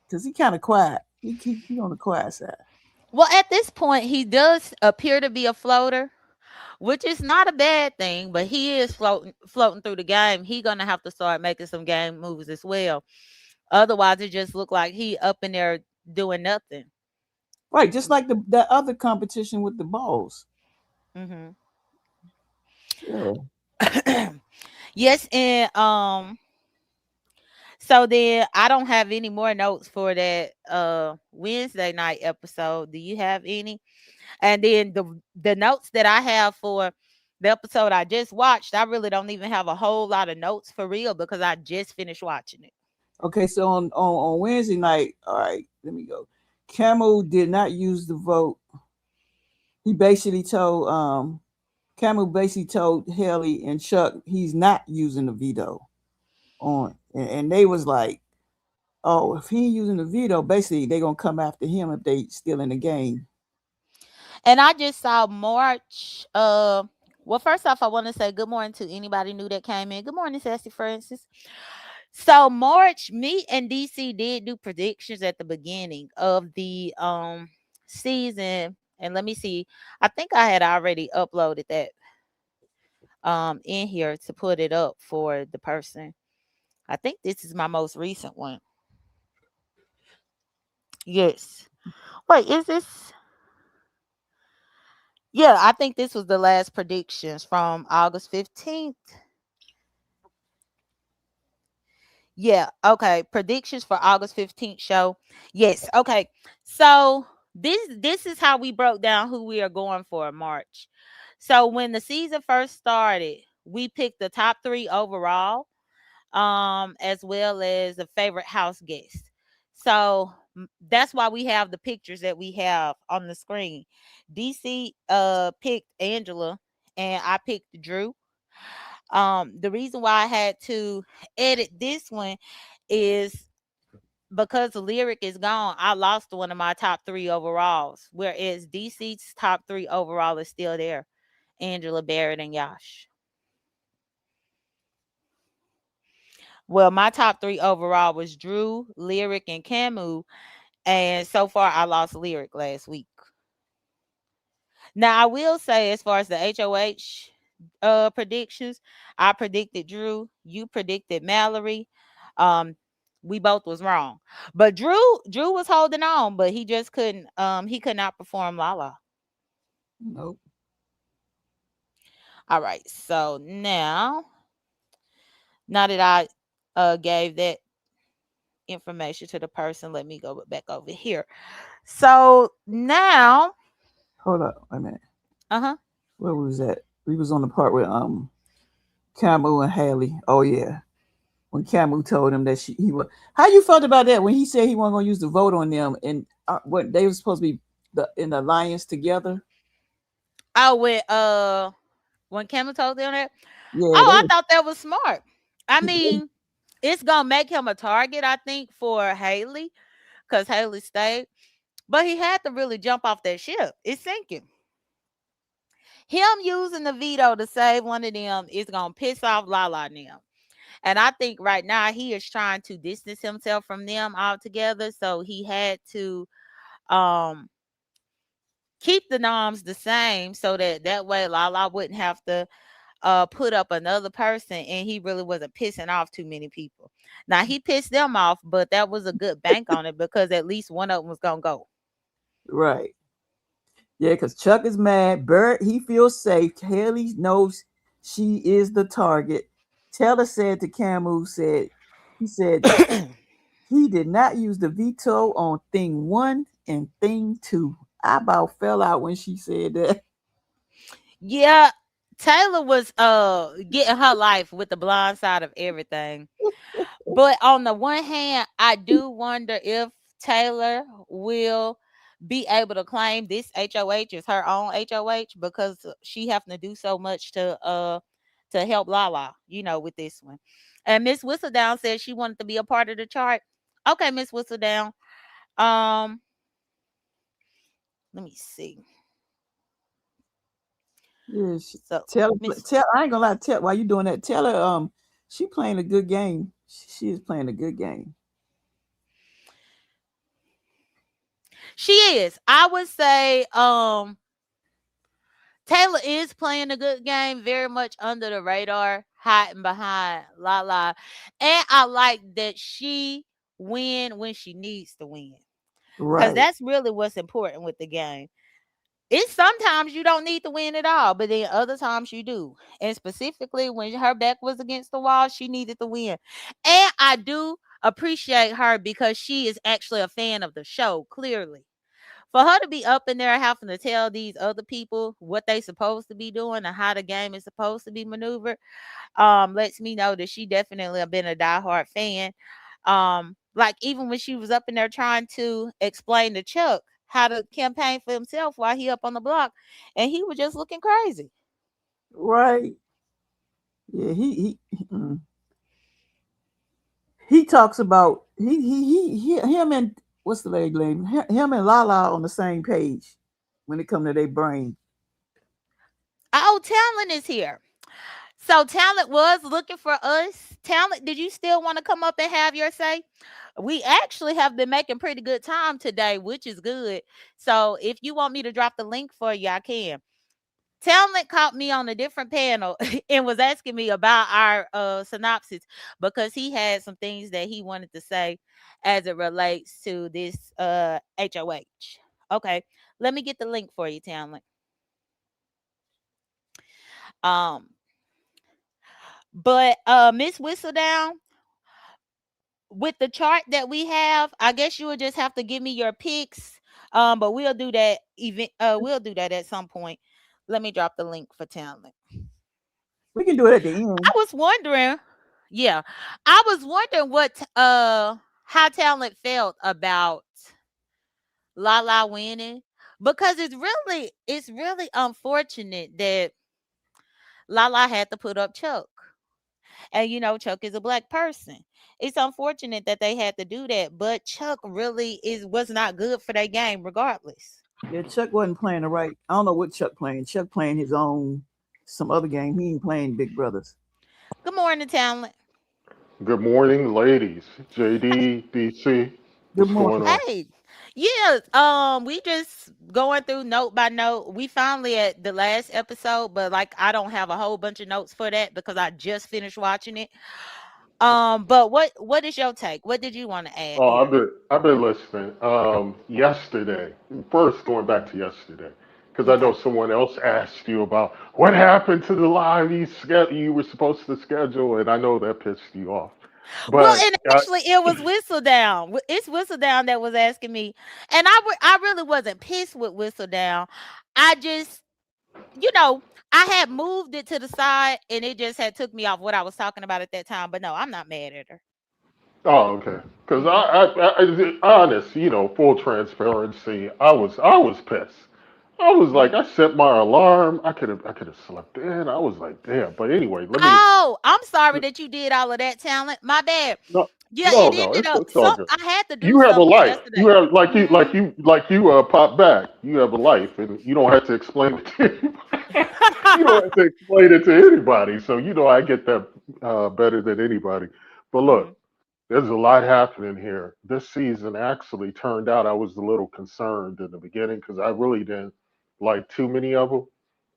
B: Because he kind of quiet. He on the quiet side.
A: Well, at this point, he does appear to be a floater, which is not a bad thing, but he is floating through the game. He gonna have to start making some game moves as well. Otherwise, it just look like he up in there doing nothing.
B: Right. Just like that other competition with the balls.
A: Hmm.
B: Yeah.
A: Yes, and so then I don't have any more notes for that Wednesday night episode. Do you have any? And then the notes that I have for the episode I just watched, I really don't even have a whole lot of notes for real because I just finished watching it.
B: Okay. So on Wednesday night, all right. Let me go. Camel did not use the vote. He basically told Camel basically told Haley and Chuck he's not using the veto on, and they was like, oh, if he ain't using the veto, basically they gonna come after him if they still in the game.
A: And I just saw March. Well, first off, I want to say good morning to anybody new that came in. Good morning, Sassy Francis. So March, me and DC did do predictions at the beginning of the season And let me see. I think I had already uploaded that in here to put it up for the person. I think this is my most recent one. Yes. Wait, is this? Yeah, I think this was the last predictions from August 15th. Yeah, okay. Predictions for August 15th show. Yes, okay. So this is how we broke down who we are going for in March. So when the season first started, we picked the top 3 overall, as well as a favorite house guest. So that's why we have the pictures that we have on the screen. DC picked Angela and I picked Drew. The reason why I had to edit this one is because the lyric is gone. I lost one of my top 3 overalls, whereas DC's top 3 overall is still there. Angela, Barrett, and Yash. Well, my top 3 overall was Drew, Lyric, and Camu. And so far, I lost Lyric last week. Now, I will say, as far as the HOH predictions, I predicted Drew. You predicted Mallory. Um, we both was wrong. But Drew was holding on, but he just couldn't he could not perform Lala.
B: Nope.
A: All right. So now that I gave that information to the person, let me go back over here. So now,
B: Hold up. Wait a minute.
A: uh-huh.
B: Where was that? We was on the part with Camu and Haley. Oh yeah. When Camu told him that he was. How you felt about that when he said he wasn't gonna use the vote on them and what they were supposed to be in the alliance together?
A: Oh, when Cameron told them that.
B: Yeah,
A: Oh,
B: they
A: I
B: were.
A: thought that was smart. I mean, it's gonna make him a target, I think, for Haley, because Haley stayed. But he had to really jump off that ship. It's sinking. Him using the veto to save one of them is gonna piss off Lala and them. And I think right now he is trying to distance himself from them altogether. So he had to um keep the noms the same so that way Lala wouldn't have to put up another person, and he really wasn't pissing off too many people. Now he pissed them off, but that was a good bank on it because at least one of them was gonna go.
B: Right. Yeah, because Chuck is mad. Bert, he feels safe. Haley knows she is the target. Taylor said to Camu, he said he did not use the veto on thing one and thing two. I about fell out when she said that.
A: Yeah, Taylor was getting her life with the blind side of everything. But on the one hand, I do wonder if Taylor will be able to claim this HOH is her own HOH because she having to do so much to help Lala, with this one. And Miss Whistledown said she wanted to be a part of the chart. Okay, Miss Whistledown. Um, let me see.
B: Yeah,
A: So Miss
B: tell I ain't gonna lie, tell why you doing that. Tell her she playing a good game. She is playing a good game.
A: she is. I would say Taylor is playing a good game, very much under the radar, hiding behind Lala. And I like that she win when she needs to win. Because
B: Right,
A: that's really what's important with the game. It's sometimes you don't need to win at all, but then other times you do. And specifically when her back was against the wall, she needed to win. And I do appreciate her because she is actually a fan of the show, clearly. For her to be up in there having to tell these other people what they supposed to be doing and how the game is supposed to be maneuvered, lets me know that she definitely have been a diehard fan. Like even when she was up in there trying to explain to Chuck how to campaign for himself while he up on the block, and he was just looking crazy.
B: right. Yeah, he talks about him and what's the lady name? Him and Lala on the same page when it comes to their brain.
A: Oh, Talon is here. So Talent was looking for us. Talent, did you still want to come up and have your say? We actually have been making pretty good time today, which is good. So if you want me to drop the link for you, I can. Talent caught me on a different panel and was asking me about our synopsis because he had some things that he wanted to say as it relates to this HOH. Okay, let me get the link for you, Talent. Um, but Miss Whistledown, with the chart that we have, I guess you would just have to give me your picks. But we'll do that we'll do that at some point. Let me drop the link for Talent.
B: We can do it at the
A: I
B: end.
A: was wondering, yeah, I was wondering what how Talent felt about Lala winning because it's really unfortunate that Lala had to put up Chuck. And Chuck is a black person. It's unfortunate that they had to do that, but Chuck really is was not good for that game regardless.
B: Yeah, Chuck wasn't playing the right. I don't know what Chuck playing. Chuck playing his own some other game. He ain't playing Big Brothers.
A: Good morning, Talent.
D: Good morning, ladies. JD, DC,
B: Good
D: what's going
B: morning.
D: on?
A: Hey. Yeah, we just going through note by note. We finally at the last episode, but like I don't have a whole bunch of notes for that because I just finished watching it. But what is your take? What did you want to add
D: Oh,
A: here?
D: I've been listening. Yesterday, first going back to yesterday, because I know
A: Okay.
D: someone else asked you about what happened to the live you were supposed to schedule, and I know that pissed you off.
A: Well,
D: But
A: and actually, it was Whistledown. It's Whistledown that was asking me, and I really wasn't pissed with Whistledown. I just, you know, I had moved it to the side, and it just had took me off what I was talking about at that time. But no, I'm not mad at her.
D: oh, okay. Because
A: Hmm.
D: honest, full transparency, I was pissed. I was like,
A: Hmm.
D: I set my alarm. I could have slept in. I was like, damn. But anyway, let me.
A: Oh, I'm sorry that you did all of that, Talent. My bad.
D: No,
A: Yeah,
D: no,
A: it
D: no.
A: ended
D: It's
A: up
D: it's all
A: some.
D: good.
A: I had to do
D: You have a
A: something
D: life. You
A: yesterday.
D: have like you
A: Hmm.
D: like you like you pop back. You have a life, and you don't have to explain it to anybody. You don't have to explain it to anybody. So I get that better than anybody. But look,
A: Hmm.
D: there's a lot happening here. This season actually turned out I was a little concerned in the beginning because I really didn't like too many of them.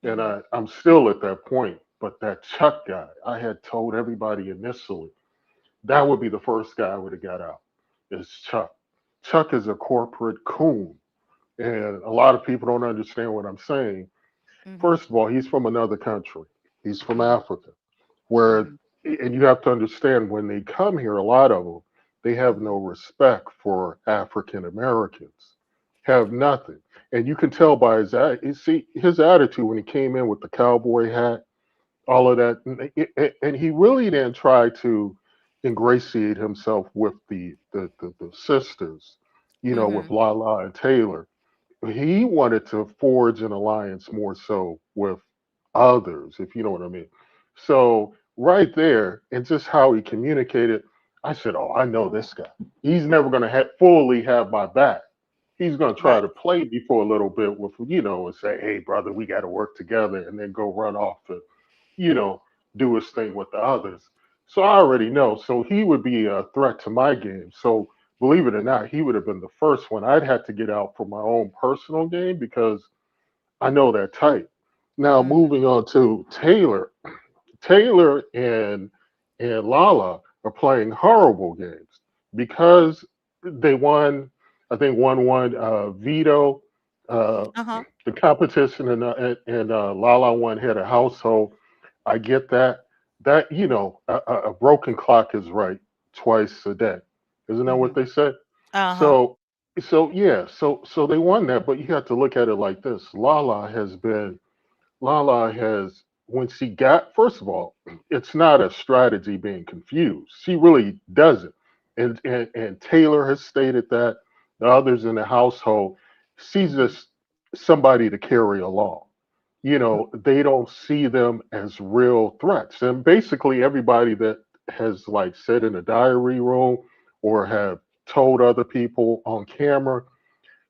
D: And
A: Hmm.
D: I'm still at that point. But that Chuck guy, I had told everybody initially that would be the first guy I would have got out is Chuck. Chuck is a corporate coon. And a lot of people don't understand what I'm saying.
A: Hmm.
D: First of all, he's from another country. He's from
A: Hmm.
D: Africa where
A: Hmm.
D: and you have to understand when they come here, a lot of them, they have no
A: Hmm.
D: respect for African Americans, have nothing. And you can tell by his attitude when he came in with the cowboy hat, all of that, and he really didn't try to ingratiate himself with the sisters, with
A: Hmm.
D: Lala and Taylor. He wanted to forge an alliance more so with others, if you know what I mean. So right there, and just how he communicated, I said, "Oh, I know this guy. He's never going to fully have my back. He's going to try
A: Right.
D: to play me for a little bit with, and say, hey, brother, we got to work together,' and then go run off and, you know, do his thing with the others." So I already know. So he would be a threat to my game. So believe it or not, he would have been the first one I'd had to get out for my own personal game because I know that type. Now
A: Hmm.
D: moving on to Taylor. Taylor and Lala are playing horrible games because they won. I think one veto
A: Uh-huh.
D: the competition, and Lala won head of household. I get that. That a broken clock is right twice a day. Isn't that what
A: Hmm.
D: they said?
A: Uh-huh.
D: So yeah. So they won that, but you have to look at it like this. Lala has, when she got, first of all, it's not a strategy being confused. She really doesn't. And Taylor has stated that, the others in the household, she's
A: Hmm.
D: just somebody to carry along. They don't see them as real threats. And basically, everybody that has like said in a diary room or have told other people on camera,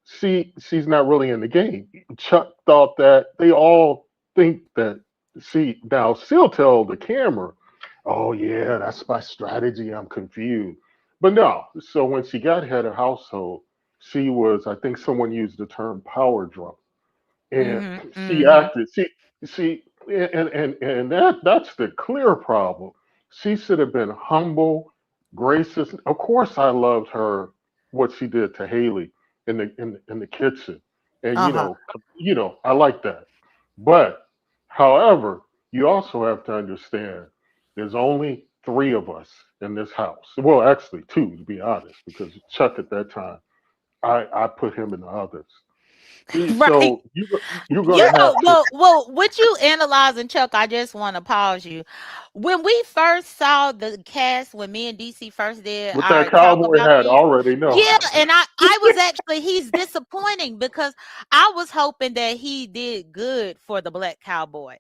D: she's not really in the game. Chuck thought that they all think that See, now she'll tell the camera, "Oh yeah, that's my strategy. I'm confused." But no. So when she got head of household, she was. I think someone used the term power drunk, and
A: Mhm.
D: she
A: Mhm.
D: acted. She, and that's the clear problem. She should have been humble, gracious. Of course, I loved her what she did to Haley in the kitchen, and
A: Uh-huh.
D: I like that. But however, you also have to understand there's only three of us in this house. Well, actually two to be honest, because Chuck at that time, I put him in the others.
A: Right.
D: So you're gonna have to
A: Well, with you analyzing Chuck, I just want to pause you. When we first saw the cast, when me and DC first did
D: with
A: our
D: that
A: talk
D: cowboy
A: about
D: hat. I
A: this,
D: already know.
A: yeah, and I was actually he's disappointing because I was hoping that he did good for the black cowboy.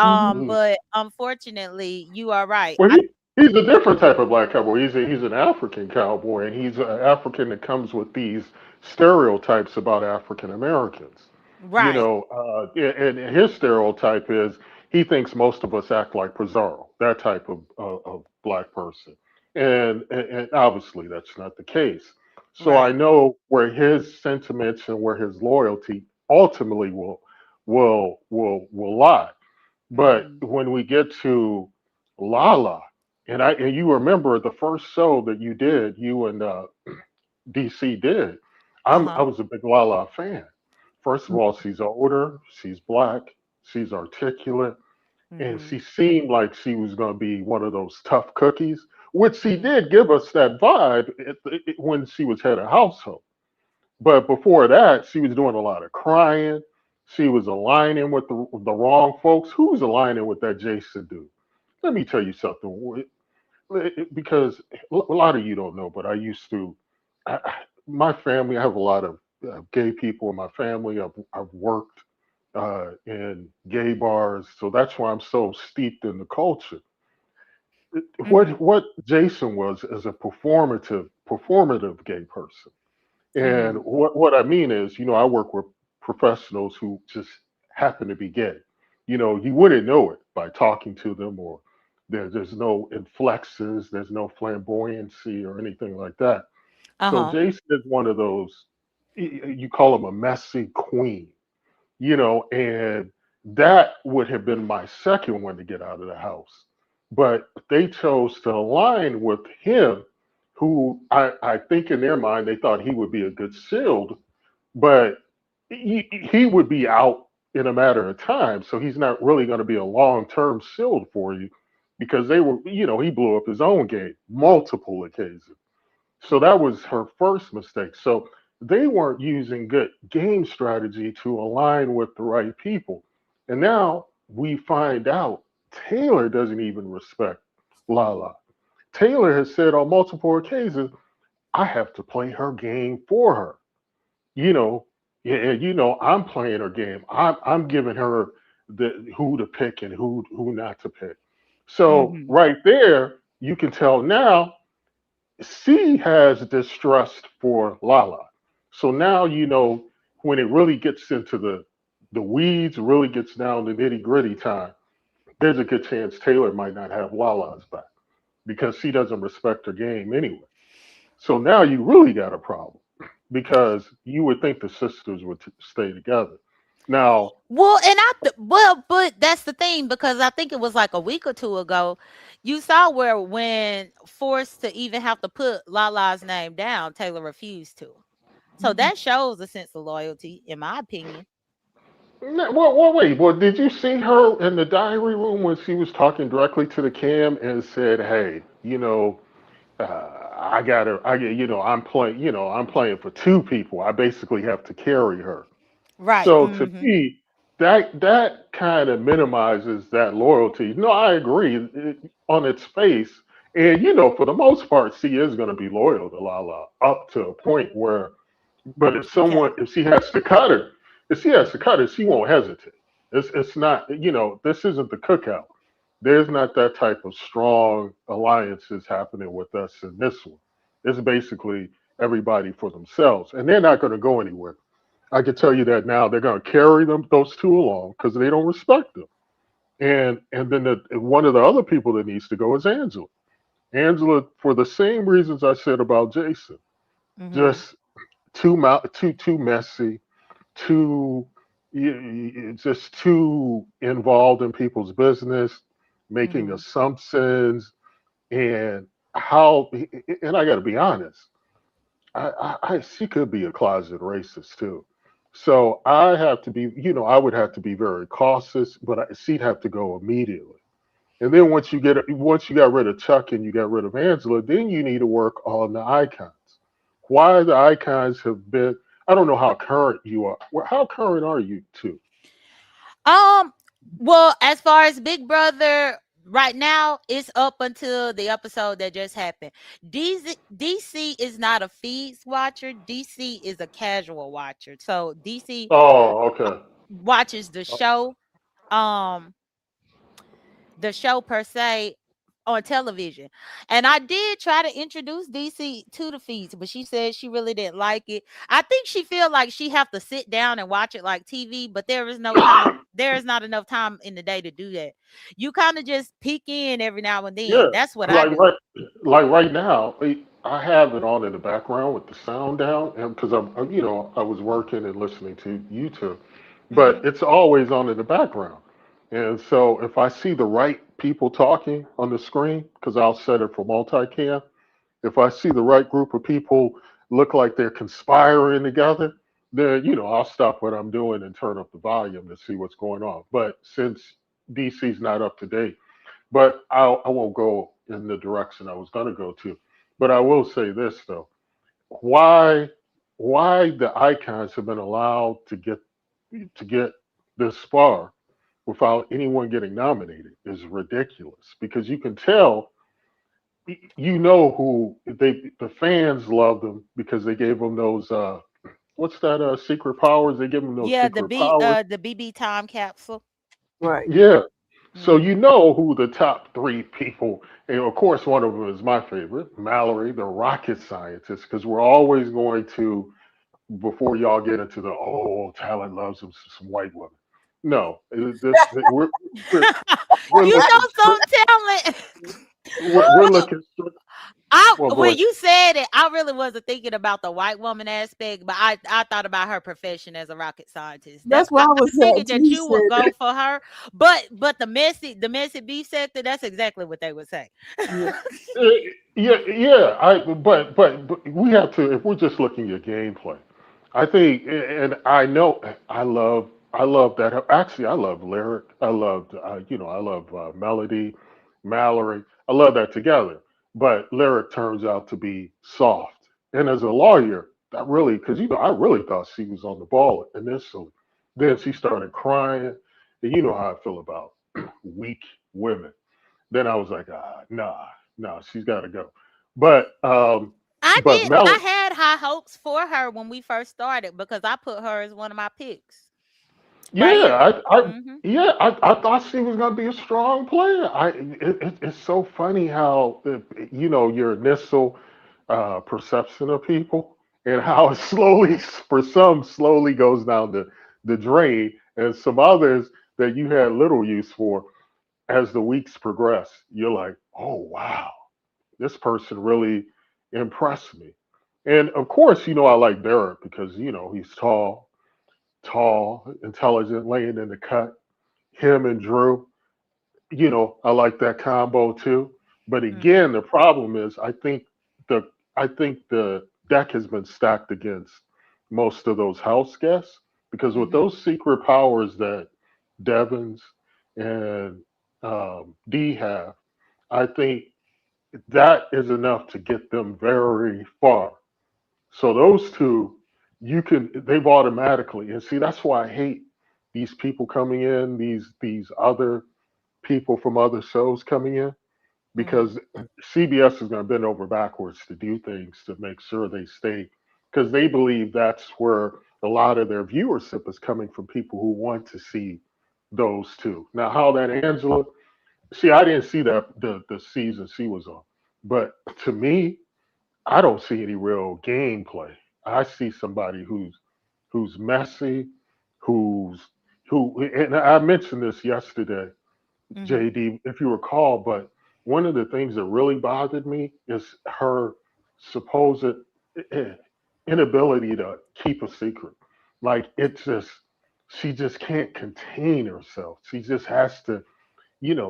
B: Hmm.
D: Mhm.
A: But unfortunately, you are right.
D: Well, he's a different type of black cowboy. He's an African cowboy, and he's an African that comes with these stereotypes about African Americans.
A: Right.
D: And his stereotype is he thinks most of us act like Pizarro, that type of black person, and obviously that's not the case. So I
A: Right.
D: know where his sentiments and where his loyalty ultimately will lie. But
A: Mhm.
D: when we get to Lala, and you remember the first show that you did, you and DC did. I
A: Uh-huh.
D: was a big Lala fan. First of all, she's older, she's black, she's articulate, and
A: Mhm.
D: she seemed like she was going to be one of those tough cookies, which she
A: Mhm.
D: did give us that vibe when she was head of household. But before that, she was doing a lot of crying. She was aligning with the wrong folks. Who was aligning with that Jason dude? Let me tell you something. Because a lot of you don't know, but I used to. My family, I have a lot of gay people in my family. I've worked in gay bars, so that's why I'm so steeped in the culture.
A: Mhm.
D: What Jason was as a performative gay person. And
A: Mhm.
D: what I mean is, I work with professionals who just happen to be gay. You wouldn't know it by talking to them, or there's no inflexes, there's no flamboyancy or anything like that. So
A: Uh-huh.
D: Jason is one of those, you call him a messy queen, and that would have been my second one to get out of the house. But they chose to align with him, who I think in their mind they thought he would be a good shield, but he would be out in a matter of time. So he's not really going to be a long term shield for you because he blew up his own game multiple occasions. So that was her first mistake. So they weren't using good game strategy to align with the right people. And now we find out Taylor doesn't even respect Lala. Taylor has said on multiple occasions, I have to play her game for her. You know, and I'm playing her game. I'm giving her the who to pick and who not to pick. So
A: Mhm.
D: right there, you can tell now she has distrust for Lala. So now when it really gets into the weeds, really gets down to nitty gritty time, there's a good chance Taylor might not have Lala's back because she doesn't respect her game anyway. So now you really got a problem because you would think the sisters would stay together. Now,
A: Well, and but that's the thing because I think it was like a week or two ago, you saw where when forced to even have to put Lala's name down, Taylor refused to. So that shows a sense of loyalty, in my opinion.
D: wait. Well, did you see her in the diary room when she was talking directly to the cam and said, "Hey, I'm playing for two people. I basically have to carry her."
A: Right.
D: So to
A: Mhm.
D: me, that kind of minimizes that loyalty. No, I agree on its face, and for the most part, she is going to be loyal to Lala up to a point where. But
A: Okay.
D: if she has to cut her,
A: Mhm.
D: she won't hesitate. It's not, this isn't the cookout. There's not that type of strong alliances happening with us in this one. It's basically everybody for themselves, and they're not going to go anywhere. I can tell you that now. They're going to carry those two along because they don't respect them. And then one of the other people that needs to go is Angela. Angela, for the same reasons I said about Jason,
A: Mm-hmm.
D: just too messy, too just too involved in people's business, making
A: Mm-hmm.
D: assumptions, and how. And I got to be honest, she could be a closet racist too. So I have to be, I would have to be very cautious, but she'd have to go immediately. And then once you got rid of Chuck and you got rid of Angela, then you need to work on the icons. Why the icons have been? I don't know how current you are. Well, how current are you too?
A: Um, well, as far as Big Brother, right now, it's up until the episode that just happened. DC is not a feeds watcher. DC is a casual watcher. So DC
D: Oh, okay.
A: watches um, the show per se on television. And I did try to introduce DC to the feeds, but she said she really didn't like it. I think she feel like she have to sit down and watch it like TV, but there is no time. There is not enough time in the day to do that. You kind of just peek in every now and then.
D: Yeah,
A: That's what I
D: like
A: do.
D: right now, I have it on in the background with the sound down, and because I was working and listening to YouTube, but
A: Hmm.
D: it's always on in the background. And so if I see the right people talking on the screen, because I'll set it for multicam, if I see the right group of people look like they're conspiring together, then I'll stop what I'm doing and turn up the volume to see what's going on. But since DC's not up to date, but I won't go in the direction I was going to go to. But I will say this though: why why the icons have been allowed to get this far without anyone getting nominated is ridiculous. Because you can tell, who the fans love them because they gave them those what's that secret powers? They give them those
A: Yeah,
D: secret powers.
A: the BB time capsule.
B: Right.
D: Yeah. So
A: Hmm.
D: who the top three people, and of course one of them is my favorite, Mallory, the rocket scientist, because we're always going to, before y'all get into the talent loves some white women. No, we're we're
A: You
D: looking
A: know
D: straight.
A: some talent.
D: We're looking straight. Well, go
A: When
D: ahead.
A: you said it, I really wasn't thinking about the white woman aspect, but I thought about her profession as a rocket scientist. That
B: That's where I
A: I
B: was at
A: figured
B: till
A: that
B: he
A: you would
B: said
A: go
B: that.
A: for her, but the messy beef sector, that's exactly what they would say.
B: Yeah.
D: Uh, yeah, yeah. But we have to. If we're just looking at gameplay, I think, and I know, I love that. Actually, I love lyric. I love melody, Mallory. I love that together. But lyric turns out to be soft. And as a lawyer, that really, because I really thought she was on the ball initially. Then she started crying, and you know how I feel about weak women. Then I was like, nah, she's got to go. But but
A: I
D: Mel,
A: had high hopes for her when we first started because I put her as one of my picks right here.
D: yeah,
A: Hmm.
D: I thought she was gonna be a strong player. It's so funny how your initial perception of people and how it slowly, for some, slowly goes down the drain, and some others that you had little use for as the weeks progress. You're like, oh wow, this person really impressed me. And of course, I like Barrett because he's tall, intelligent, laying in the cut. Him and Drew, I like that combo too. But
A: Hmm.
D: again, the problem is the I think the deck has been stacked against most of those house guests because with
A: Hmm.
D: those secret powers that Devins and D have, I think that is enough to get them very far. So those two, they've automatically, and see, that's why I hate these people coming in, these other people from other shows coming in,
A: Hmm.
D: because CBS is going to bend over backwards to do things to make sure they stay, because they believe that's where a lot of their viewership is coming from, people who want to see those two. Now, how that Angela, see, I didn't see that the season she was on, but to me, I don't see any real gameplay. I see somebody who's messy, who's who, and I mentioned this yesterday.
A: Mhm.
D: JD, if you recall. But one of the things that really bothered me is her supposed eh, inability to keep a secret. Like it's just, she just can't contain herself. She just has to,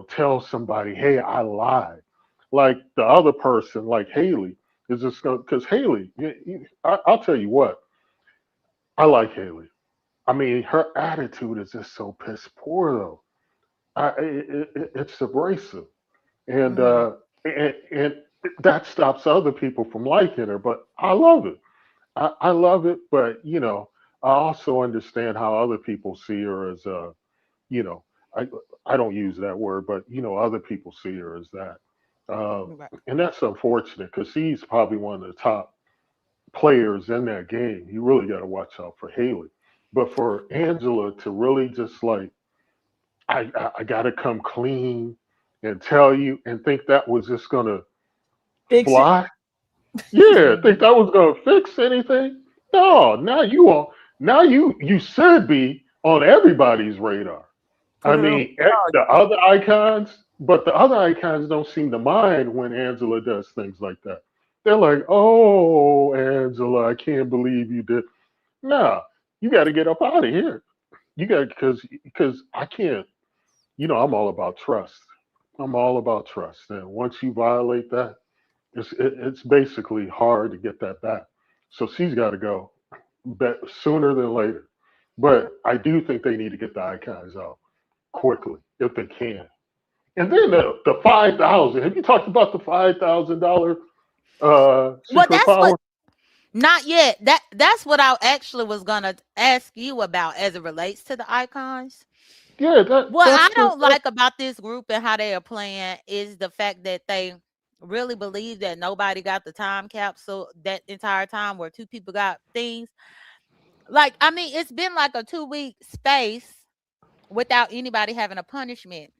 D: tell somebody, hey, I lied. Like the other person, like Haley, is just going, because Haley, I'll tell you what, I like Haley. I mean, her attitude is just so piss poor, though. It's abrasive, and,
A: Mhm.
D: uh, and that stops other people from liking her. But I love it. I love it, but I also understand how other people see her as you know, I I don't use that word, but other people see her as that,
A: Right.
D: and that's unfortunate because she's probably one of the top players in that game. You really got to watch out for Haley, but for Angela to really just like I got to come clean and tell you and think that was just gonna
B: Fix it.
D: fly. Yeah, think
A: Mhm.
D: that was gonna fix anything? No, now you on now you should be on everybody's radar. I
B: Put her on
D: mean, the other icons, but the other icons don't seem to mind when Angela does things like that. They're like, "Oh, Angela, I can't believe you did." Nah, you got to get up out of here. You got because I can't. I'm all about trust. I'm all about trust, and once you violate that, it's basically hard to get that back. So she's got to go sooner than later. But I do think they need to get the icons out quickly if they can. And then the 5,000. Have you talked about the $5,000
A: Well,
D: secret
A: that's what.
D: power?
A: Not yet. That's what I actually was gonna ask you about as it relates to the icons.
D: Yeah,
A: What I
D: that's the
A: don't like about this group and how they are playing is the fact that they really believe that nobody got the time capsule that entire time where two people got things. Like, I mean, it's been like a 2 week space without anybody having a punishment.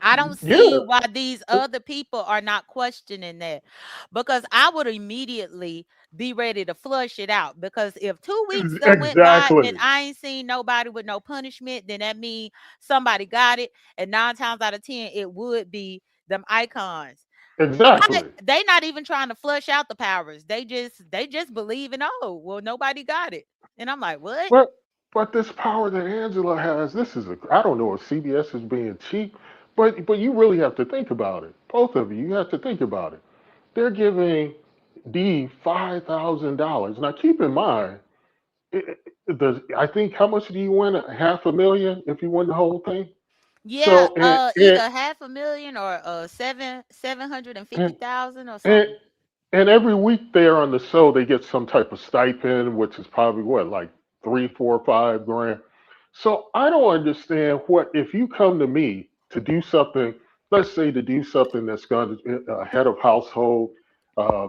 A: I don't see
D: yeah,
A: why these other people are not questioning that because I would immediately be ready to flush it out. Because if 2 weeks done went by and
D: exactly,
A: I ain't seen nobody with no punishment, then that means somebody got it. And 9 times out of 10, it would be them icons.
D: exactly.
A: They not even trying to flush out the powers. They just believe in, oh, well, nobody got it. And I'm like, what?
D: But but this power that Angela has, this is I don't know if CBS is being cheap, but you really have to think about it. Both of you have to think about it. They're giving D $5,000. Now keep in mind, I think how much do you win? Half a million if you win the whole thing.
A: Yeah,
D: So
A: either half a million or seven hundred and fifty
D: and
A: thousand or
D: and
A: something.
D: and every week there on the show they get some type of stipend, which is probably what, like 3, 4, 5 grand. So I don't understand what if you come to me to do something, let's say to do something that's going to a head of household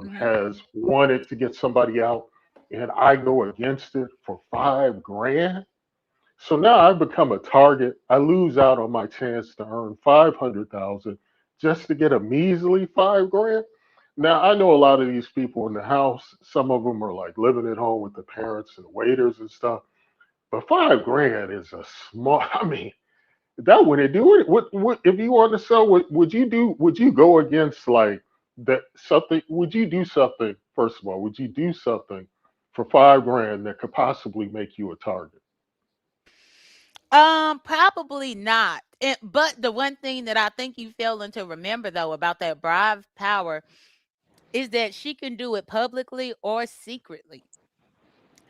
A: Mhm.
D: has wanted to get somebody out, and I go against it for 5 grand. So now I've become a target. I lose out on my chance to earn 500,000 just to get a measly 5 grand. Now I know a lot of these people in the house. Some of them are like living at home with the parents and waiters and stuff. But 5 grand is a small. I mean, that wouldn't do it. What if you want to sell? Would you do? Would you go against like that something? Would you do something? First of all, would you do something for 5 grand that could possibly make you a target?
A: Probably not. But the one thing that I think you failing to remember though about that bribe power is that she can do it publicly or secretly.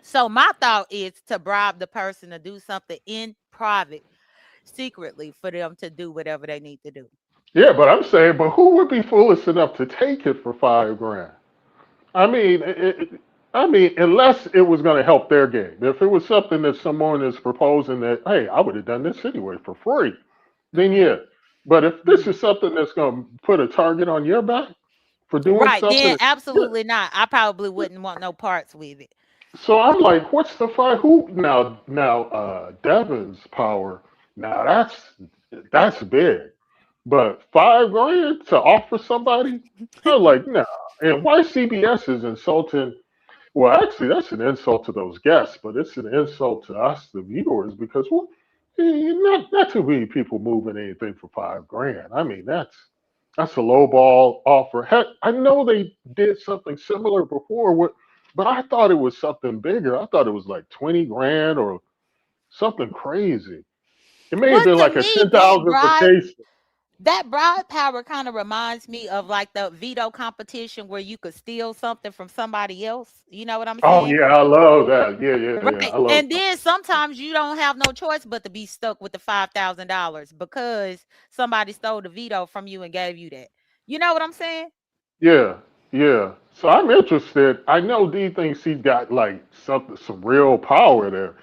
A: So my thought is to bribe the person to do something in private, secretly, for them to do whatever they need to do.
D: Yeah, but I'm saying, but who would be foolish enough to take it for 5 grand? I mean, I mean, unless it was going to help their game. If it was something that someone is proposing that, hey, I would have done this anyway for free, then
A: Mhm.
D: yeah. But if this
A: Mhm.
D: is something that's going to put a target on your back for doing
A: Right,
D: something,
A: then
D: yeah.
A: absolutely not. I probably wouldn't want no parts with it.
D: So I'm like, what's the fight? Who now? Now, Devin's power. Now that's big. But 5 grand to offer somebody, I was like, no. And why CBS is insulting? Well, actually, that's an insult to those guests, but it's an insult to us, the viewers, because what? not too many people moving anything for 5 grand. I mean, that's a low ball offer. Heck, I know they did something similar before, but I thought it was something bigger. I thought it was like 20 grand or something crazy. It may have
A: Well,
D: been
A: to
D: like a
A: me,
D: 10,000 vacation.
A: that bride power kind of reminds me of like the veto competition where you could steal something from somebody else. You know what I'm
D: Oh
A: saying?
D: yeah, I love that. Yeah, yeah, yeah. I
A: Right.
D: love
A: And
D: something.
A: then sometimes you don't have no choice but to be stuck with the $5,000 because somebody stole the veto from you and gave you that. You know what I'm saying?
D: Yeah, yeah. So I'm interested. I know D thinks he's got like some real power there,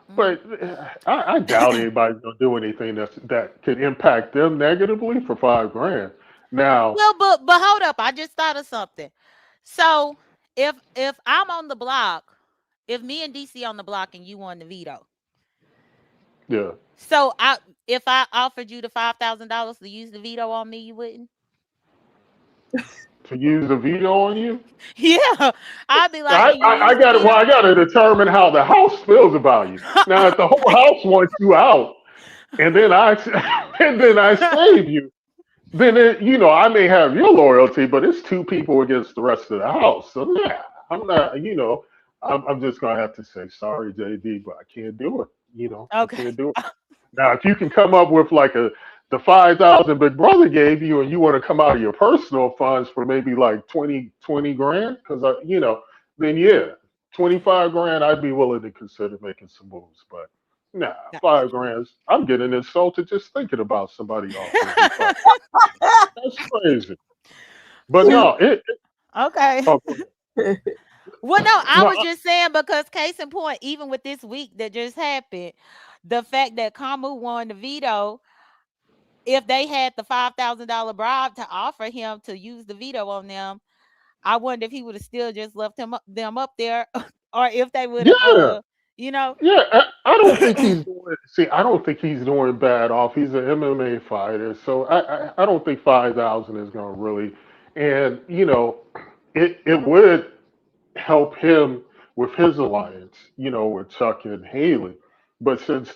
A: Mhm.
D: but I doubt anybody's gonna do anything that could impact them negatively for 5 grand. Now,
A: Well, but hold up, I just thought of something. So if I'm on the block, if me and DC on the block and you won the veto,
D: yeah,
A: so if I offered you the $5,000 to use the veto on me, you wouldn't?
D: to use the veto on you,
A: Yeah, I'd be like,
D: I,
A: "Can you
D: I, I
A: use the
D: got to well,
A: veto?"
D: I got to determine how the house feels about you. Now, if the whole house wants you out, and then I and then I save you, then I may have your loyalty, but it's two people against the rest of the house. So yeah, I'm not. I'm just gonna have to say sorry, JD, but I can't do it. I
A: Okay.
D: can't do it. Now, if you can come up with like the 5,000 Big Brother gave you, and you want to come out of your personal funds for maybe like 20 grand, because then yeah, 25 grand, I'd be willing to consider making some moves. But nah,
A: Gotcha.
D: 5 grand, I'm getting insulted just thinking about somebody offering me five. That's crazy. But no,
A: Okay.
D: oh, go ahead.
A: Well, no, I
D: No,
A: was just saying because case in point, even with this week that just happened, the fact that Kamu won the veto, if they had the $5,000 bribe to offer him to use the veto on them, I wonder if he would have still just left them up there, or if they would have,
D: yeah,
A: you know.
D: yeah. I don't think he's doing. See, I don't think he's doing bad off. He's an MMA fighter, so I don't think 5,000 is going to really. And it would help him with his alliance, with Chuck and Haley. But since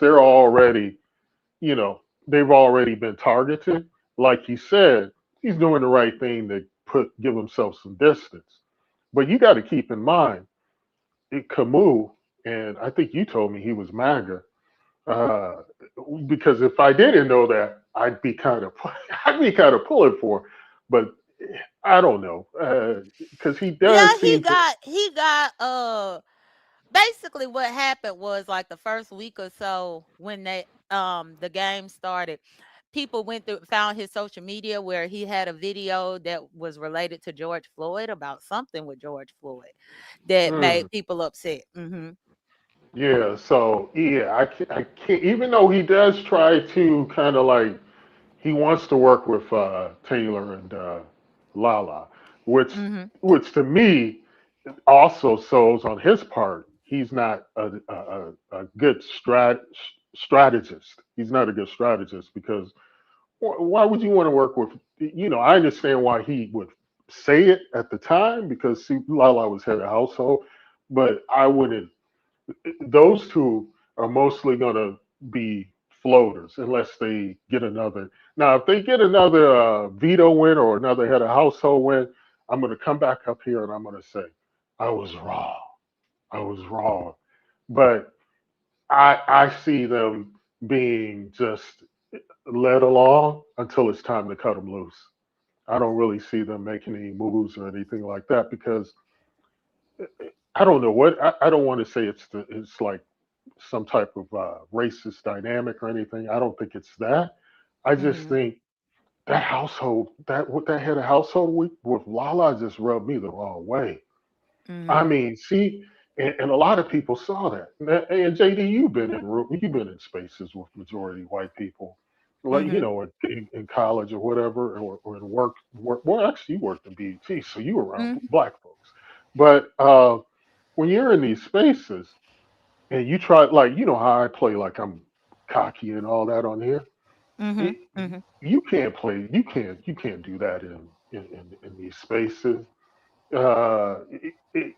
D: you know, they've already been targeted, like he said, he's doing the right thing to give himself some distance. But you got to keep in mind, Camus, and I think you told me he was MAGA. Uh, because if I didn't know that, I'd be kind of I'd be kind of pulling for, but I don't know because he
A: Yeah,
D: does seem to.
A: he got basically what happened was like the first week or so when the game started, people went through found his social media where he had a video that was related to George Floyd about something with George Floyd that
D: Mm,
A: made people upset. Mhm.
D: yeah, so yeah, I can't. Even though he does try to kind of like he wants to work with Taylor and Lala, which
A: Mhm.
D: which to me also shows on his part he's not a good strategist. He's not a good strategist because why would you want to work with? I understand why he would say it at the time because see, Lala was head of household, but I wouldn't. Those two are mostly going to be floaters unless they get another. Now, if they get another veto win or another head of household win, I'm going to come back up here and I'm going to say, I was wrong. I was wrong. But I see them being just led along until it's time to cut them loose. I don't really see them making any moves or anything like that because I don't know what I don't want to say it's like some type of racist dynamic or anything. I don't think it's that. I just
A: Mhm.
D: think that household, what that head of household with Lala just rubbed me the wrong way. I
A: Mhm.
D: mean, see, and a lot of people saw that. And JD, you've been in spaces with majority white people, like
A: Mhm.
D: in college or whatever, or in work. Well, actually, you worked in BET, so you were around
A: Mhm.
D: black folks. But when you're in these spaces and you try, like, how I play, like I'm cocky and all that on here.
A: Mhm.
D: It,
A: Mhm.
D: you can't play. You can't do that in these spaces.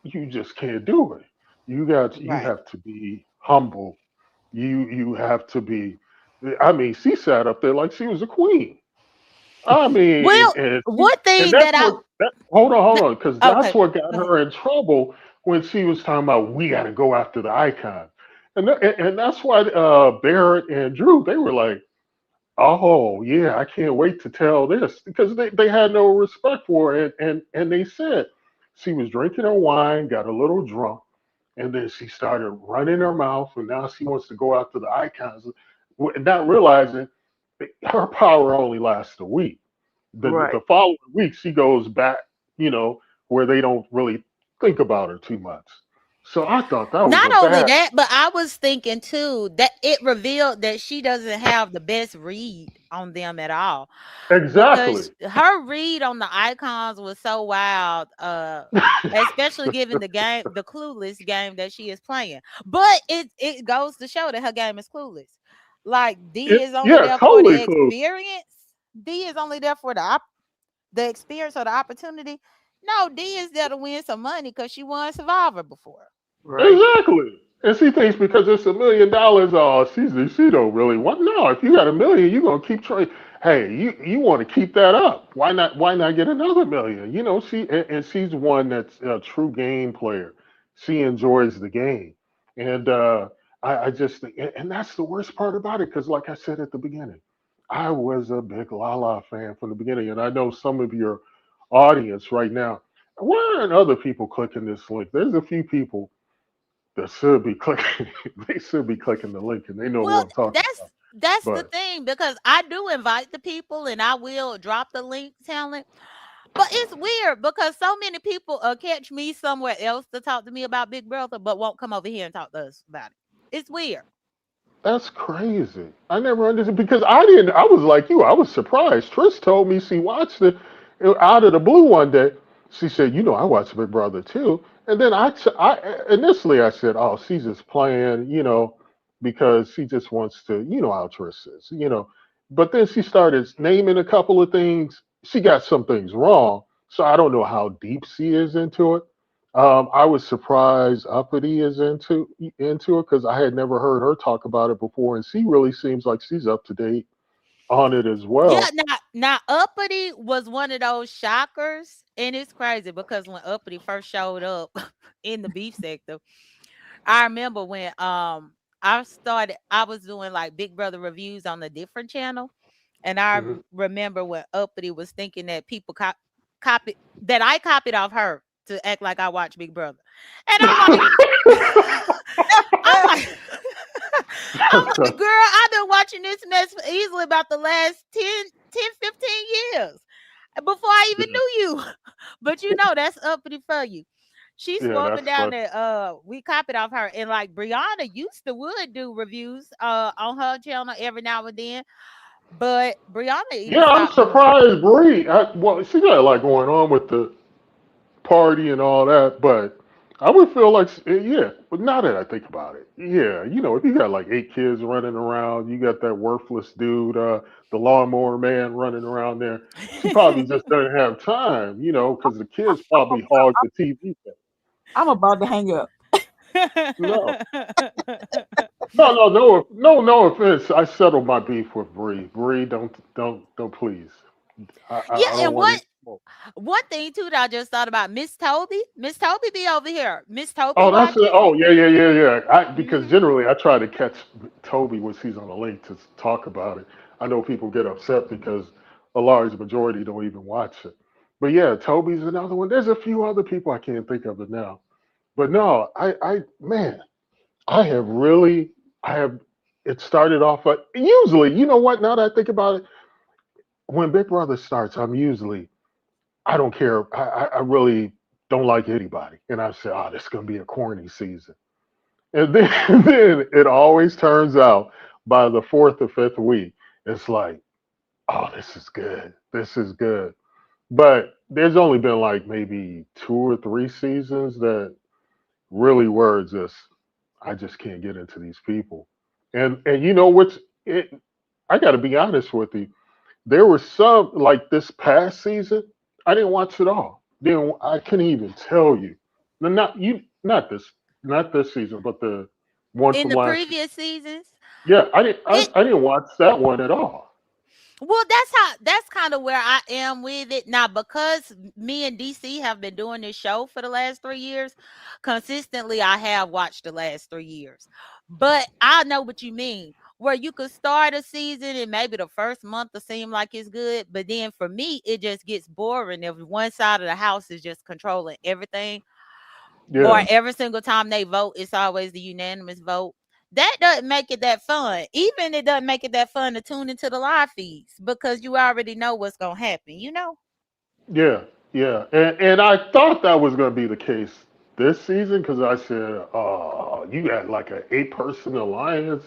D: You just can't do it. You
A: Right.
D: have to be humble. You have to be. I mean, she sat up there like she was a queen. I mean,
A: Well,
D: and
A: one thing
D: that's
A: that I
D: what. Hold on, because that's
A: okay,
D: what got
A: go ahead.
D: her in trouble when she was talking about we got to go after the icon, and that's why Barrett and Drew they were like, oh yeah, I can't wait to tell this because they had no respect for her, and they said she was drinking her wine, got a little drunk, and then she started running her mouth, and now she wants to go after the icons, not realizing her power only lasts a week. The
B: Right.
D: following week she goes back, you know, where they don't really think about her too much. So I thought that was
A: Not
D: a
A: only
D: bad.
A: that, but I was thinking too that it revealed that she doesn't have the best read on them at all,
D: Exactly.
A: because her read on the icons was so wild, especially given the clueless game that she is playing. But it goes to show that her game is clueless. Like D is only
D: Yeah,
A: there for
D: totally
A: the
D: clue.
A: experience. D is only there for the experience or the opportunity. No, D is there to win some money because she won Survivor before.
B: Right.
D: Exactly. And she thinks because it's $1 million, oh, she don't really want. No, if you got 1 million, you're gonna keep trying. Hey, you want to keep that up? Why not get another million? You know, and she's one that's a true game player. She enjoys the game, and I just think, and that's the worst part about it, because like I said at the beginning, I was a big Lala fan from the beginning, and I know some of your audience right now. Why aren't other people clicking this link? There's a few people that should be clicking. They should be clicking the link, and they know who
A: Well,
D: I'm talking about.
A: that's the
D: But
A: thing, because I do invite the people and I will drop the link talent. But it's weird because so many people catch me somewhere else to talk to me about Big Brother, but won't come over here and talk to us about it. It's weird.
D: that's crazy. I never understood because I didn't. I was like you. I was surprised. Trish told me she watched it out of the blue one day. She said, "You know, I watched Big Brother too." And then I initially I said, "Oh, she's just playing," because she just wants to, how Trish is, But then she started naming a couple of things. She got some things wrong, so I don't know how deep she is into it. I was surprised Uppity is into it because I had never heard her talk about it before, and she really seems like she's up to date on it as
A: Yeah,
D: well.
A: now Uppity was one of those shockers, and it's crazy because when Uppity first showed up in the beef sector, I remember when I was doing like Big Brother reviews on a different channel, and I
D: Mhm.
A: remember when Uppity was thinking that people copied that I copied off her to act like I watch Big Brother. And I'm like I'm like I'm like, girl, I've been watching this mess for easily about the last 15 years before I even
D: Yeah,
A: knew you. But that's uppity for you. She
D: yeah,
A: swore up
D: that's
A: and down
D: fun.
A: that we copied off her. And like Brianna used to would do reviews on her channel every now and then. But Brianna even
D: Yeah, I'm
A: stopped doing it.
D: surprised Bree. Well, she got a lot going on with the party and all that, but I would feel like, yeah. But now that I think about it, yeah, if you got like 8 kids running around, you got that worthless dude, the lawnmower man running around there. She probably just doesn't have time, because the kids probably hog the TV.
B: I'm about to hang up.
D: No, no offense. I settled my beef with Bree. Bree, don't please.
A: Yeah,
D: I don't
A: and
D: want any smoke.
A: one thing too that I just thought about, Miss Toby. Miss Toby be over here. Miss Toby
D: Oh, that's it.
A: watches.
D: Oh, yeah, yeah, yeah, yeah. Because
A: Hmm.
D: generally I try to catch Toby when he's on a link to talk about it. I know people get upset because a large majority don't even watch it. But yeah, Toby's another one. There's a few other people I can't think of it now. But no, man, I have really, I have. It started off. Usually, you know what? Now that I think about it, when Big Brother starts, I don't care. I really don't like anybody, and I say, oh, this is gonna be a corny season. And then, then it always turns out by the fourth or fifth week, it's like, oh, this is good. This is good. But there's only been like maybe 2 or 3 seasons that really were just, I just can't get into these people. And you know what's it? I got to be honest with you. There were some like this past season. I didn't watch it all. Then I couldn't even tell you. Not you. Not this. Not this season, but the one
A: In
D: from
A: the
D: last.
A: previous seasons.
D: Yeah, I didn't.
A: It
D: I didn't watch that one at all.
A: Well, that's kind of where I am with it now, because me and DC have been doing this show for the last 3 years. Consistently, I have watched the last 3 years, but I know what you mean. Where you could start a season and maybe the first month will seem like it's good, but then for me, it just gets boring if one side of the house is just controlling everything, or
D: Yeah,
A: every single time they vote, it's always the unanimous vote. That doesn't make it that fun. Even it doesn't make it that fun to tune into the live feeds because you already know what's gonna happen, you know?
D: yeah, yeah. And I thought that was going to be the case this season because I said, you got like an 8-person alliance,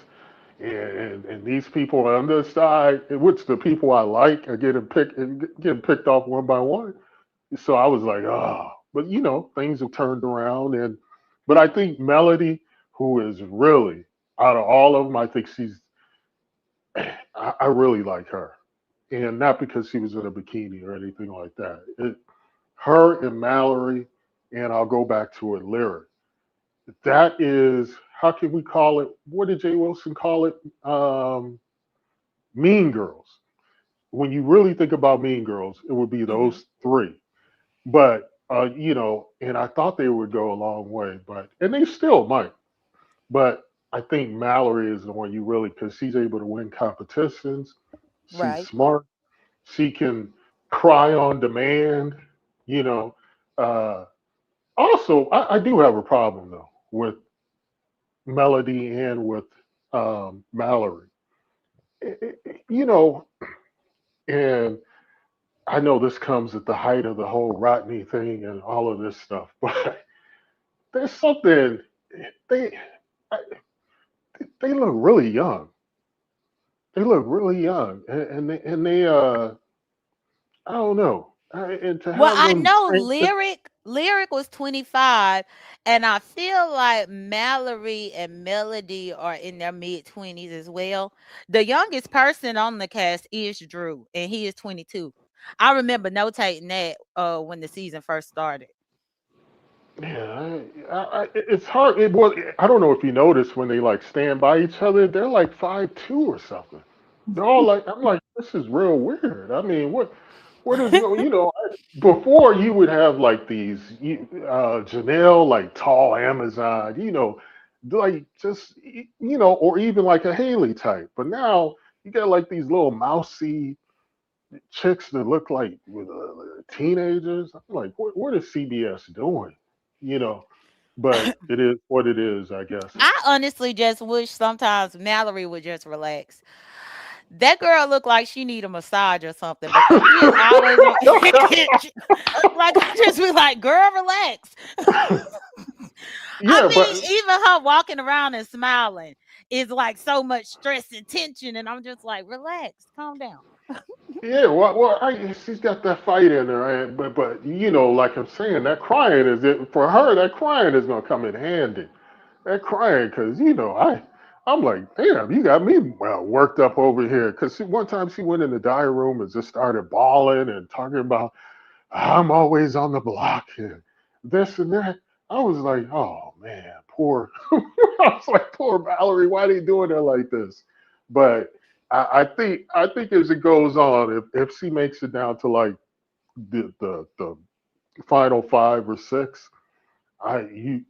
D: and these people on this side, which the people I like, are getting picked off one by one. So I was like, but things have turned around, but I think Melody, who is really out of all of them, I think I really like her, and not because she was in a bikini or anything like that. Her and Mallory, and I'll go back to it, Lyric. That is, how can we call it? What did Jay Wilson call it? Mean Girls. When you really think about Mean Girls, it would be
A: Mhm.
D: those three. But and I thought they would go a long way, and they still might. But I think Mallory is the one you really, because she's able to win competitions. She's
A: Right.
D: smart. She can cry on demand. You know. Uh, Also, I do have a problem though with Melody and with Mallory. You know, and I know this comes at the height of the whole Rodney thing and all of this stuff, but there's something they I- they look really young. They look really young, and they I don't know, and to
A: Well,
D: have
A: I
D: them
A: know
D: crank.
A: Lyric was 25, and I feel like Mallory and Melody are in their mid-20s as well. The youngest person on the cast is Drew, and he is 22. I remember notating that when the season first started.
D: Yeah, it's hard. Well, I don't know if you noticed when they like stand by each other, they're like 5'2" or something. They're all like, I'm like, this is real weird. I mean, what is going? Before you would have like these, Janelle, like tall Amazon, like just or even like a Haley type. But now you got like these little mousy chicks that look like teenagers. I'm like, what is CBS doing? You know, but it is what it is, I guess.
A: I honestly just wish sometimes Mallory would just relax. That girl look like she need a massage or something because she is always on edge. Like I just be like, girl, relax. I
D: Yeah, but
A: mean, even her walking around and smiling is like so much stress and tension, and I'm just like, relax, calm down.
D: yeah, she's got that fight in her, but like I'm saying, that crying is it for her. That crying is gonna come in handy. That crying, because I'm like, damn, you got me worked up over here. Because one time she went in the diary room and just started bawling and talking about I'm always on the block and this and that. I was like, oh man, poor. I was like, poor Valerie. Why are they doing her like this? But I think as it goes on, if she makes it down to like the final 5 or 6,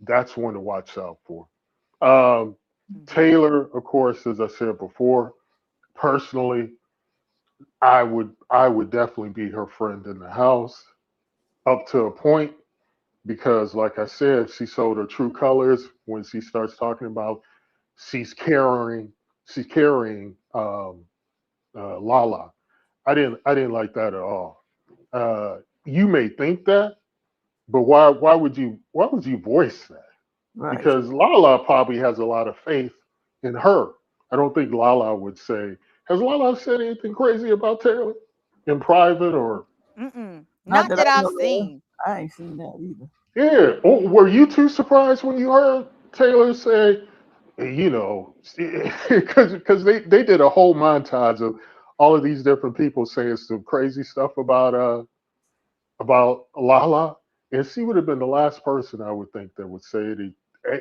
D: that's one to watch out for. Um,
A: Mhm.
D: Taylor, of course, as I said before, personally, I would definitely be her friend in the house up to a point because, like I said, she showed her true colors when she starts talking about she's carrying she's carrying Lala. I didn't like that at all. You may think that, but why would you voice that?
B: Right.
D: Because Lala probably has a lot of faith in her. I don't think Lala would say. Has Lala said anything crazy about Taylor in private or?
A: Mm-mm.
B: Not
A: Not
B: that I
A: that I've
B: know of.
A: seen.
B: I ain't seen that either.
D: Yeah. Oh, were you too surprised when you heard Taylor say, because they did a whole montage of all of these different people saying some crazy stuff about Lala, and she would have been the last person I would think that would say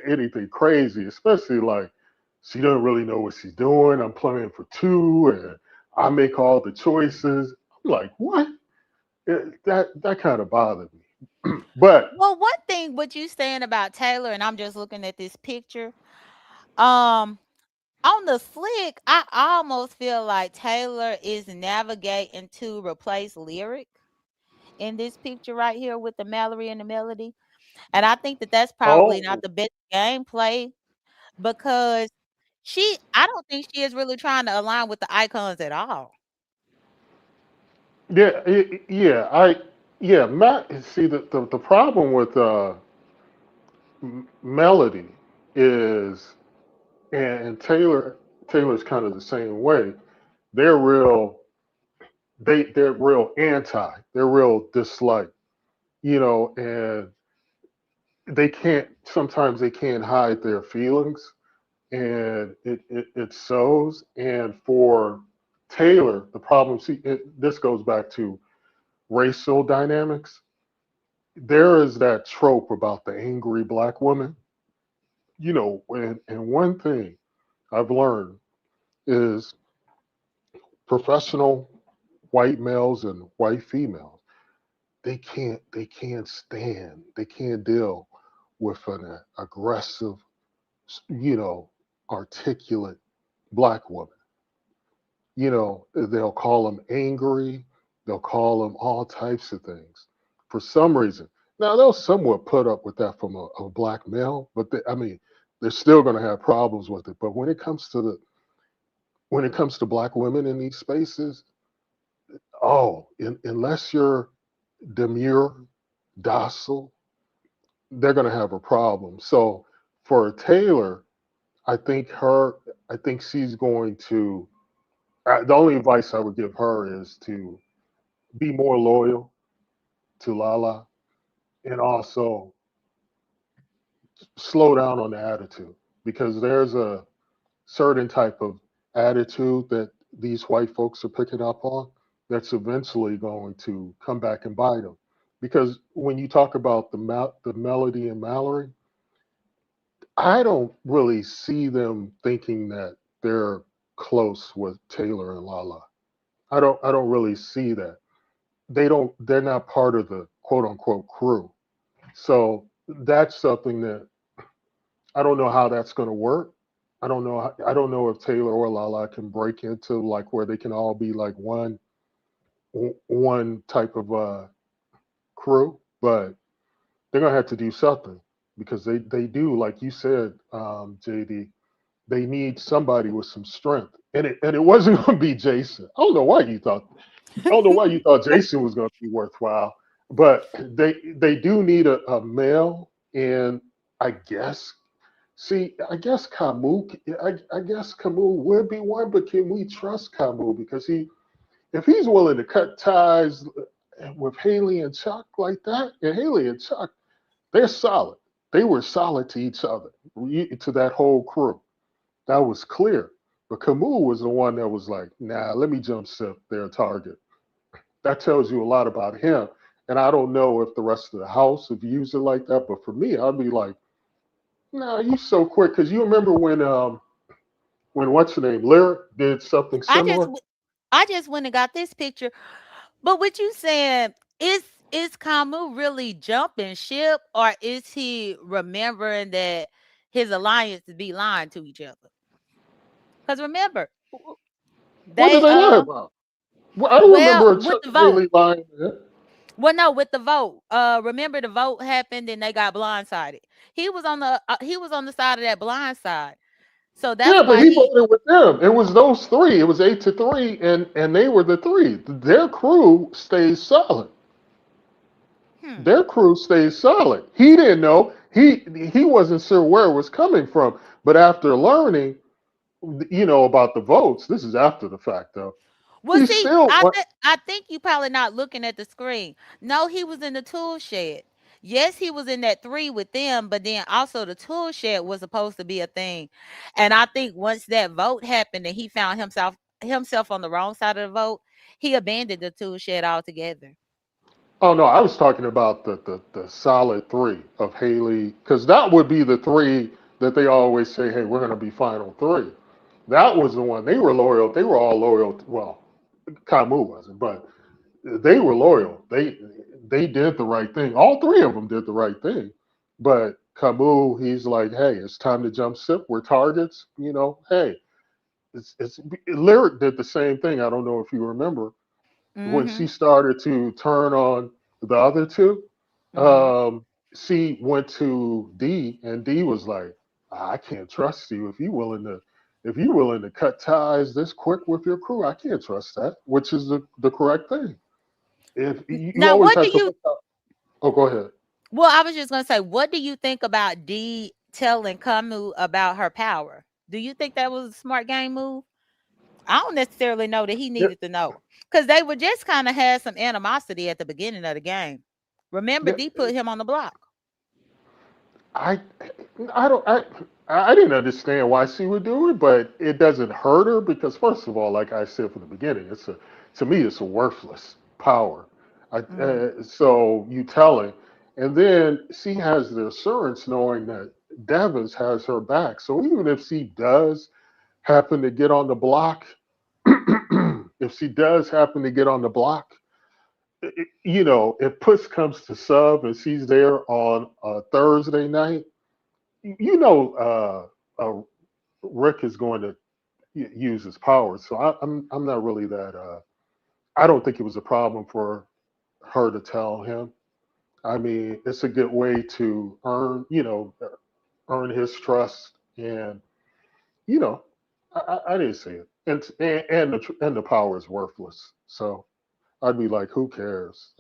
D: anything crazy, especially like she doesn't really know what she's doing. I'm playing for two, and I make all the choices. I'm like, what? That kind of bothered me. But
A: Well, one thing what you saying about Taylor, and I'm just looking at this picture. Um, on the slick, I almost feel like Taylor is navigating to replace lyric in this picture right here with the Mallory and the melody. And I think that that's probably not
D: oh,
A: the best gameplay because I don't think she is really trying to align with the icons at all.
D: yeah, yeah, yeah, Matt. See, the problem with Melody is, and Taylor's kind of the same way. They're real. They're real anti. They're real dislike. And sometimes they can't hide their feelings, and it shows. And for Taylor, the problem, see, this goes back to racial dynamics. There is that trope about the angry black woman, and one thing I've learned is professional white males and white females, they can't deal with an aggressive, you know, articulate black woman. They'll call them angry, they'll call them all types of things for some reason. Now they'll somewhat put up with that from a black male, but I mean, they're still going to have problems with it. But when it comes to black women in these spaces, oh, unless you're demure, docile, they're going to have a problem. So for Taylor, I think her, I think she's going to. The only advice I would give her is to be more loyal to Lala, and also slow down on the attitude, because there's a certain type of attitude that these white folks are picking up on that's eventually going to come back and bite them. Because when you talk about the Melody and Mallory, I don't really see them thinking that they're close with Taylor and Lala. I don't really see that. They're not part of the quote unquote crew. So that's something that I don't know how that's going to work. I don't know if Taylor or Lala can break into like where they can all be like one type of crew, but they're gonna have to do something, because they do, like you said, JD. They need somebody with some strength, and it wasn't gonna be Jason. I don't know why you thought Jason was gonna be worthwhile, but they do need a male, and I guess I guess I guess Camus would be one, but can we trust Camus? Because if he's willing to cut ties with Haley and Chuck like that, and Haley and Chuck, they're solid. They were solid to each other, to that whole crew. That was clear. But Camus was the one that was like, nah, let me jump ship their target. That tells you a lot about him. And I don't know if the rest of the house have used it like that, but for me, I'd be like, nah, you so quick. Because you remember when what's her name, Lyric did something
A: I just
D: similar?
A: w- I just went and got this picture. But what you saying is Camus really jumping ship, or is he remembering that his alliance be lying to each other? Because remember,
D: What did
A: they
D: they lie about? Well, I don't
A: well
D: remember
A: with
D: Chuck
A: the
D: and
A: vote.
D: Haley lying.
A: Well, no, with the vote. Remember the vote happened and they got blindsided. He was on the side of that blind side. So that's
D: Yeah, but
A: why
D: he
A: he
D: voted with them. It was those three. It was 8-3, and they were the three. Their crew stays solid.
A: hmm.
D: Their crew stays solid. He didn't know. He wasn't sure where it was coming from. But after learning, about the votes, this is after the fact, though.
A: Well,
D: He
A: see,
D: still went.
A: I think you probably not looking at the screen. No, he was in the tool shed. Yes, he was in that three with them, but then also the tool shed was supposed to be a thing. And I think once that vote happened and he found himself on the wrong side of the vote, he abandoned the tool shed altogether.
D: Oh no, I was talking about the solid three of Haley, because that would be the three. that they always say, "Hey, we're going to be final three." That was the one they were loyal. They were all loyal. Well, Camus wasn't, but they were loyal. They did the right thing. All three of them did the right thing. But Camus, he's like, "Hey, it's time to jump ship. We're targets. You know, hey." It's Lyric did the same thing. I don't know if you remember when she
A: Mhm.
D: started to turn on the other two.
A: Mhm.
D: Um, she went to D, and D was like, "I can't trust you if you willing to cut ties this quick with your crew. I can't trust that," which is the correct thing. If you
A: Now,
D: always
A: what do
D: have to
A: you?
D: look out. Oh, go ahead.
A: Well, I was just gonna say, what do you think about Dee telling Camus about her power? Do you think that was a smart game move? I don't necessarily know that he
D: Yeah,
A: needed to know because they were just kind of had some animosity at the beginning of the game. Remember,
D: yeah.
A: D put him on the block.
D: I I don't I didn't understand why she would do it, but it doesn't hurt her because first of all, like I said from the beginning, it's a to me it's a worthless power.
A: Mm.
D: So you tell her, and then she has the assurance knowing that Devins has her back. So even if she does happen to get on the block, if she does happen to get on the block, if push comes to shove and she's there on a Thursday night, you know, Rick is going to use his powers. So I'm not really that. I don't think it was a problem for her to tell him. I mean, it's a good way to earn his trust, and you know, I didn't see it, and the power is worthless. So I'd be like, who cares?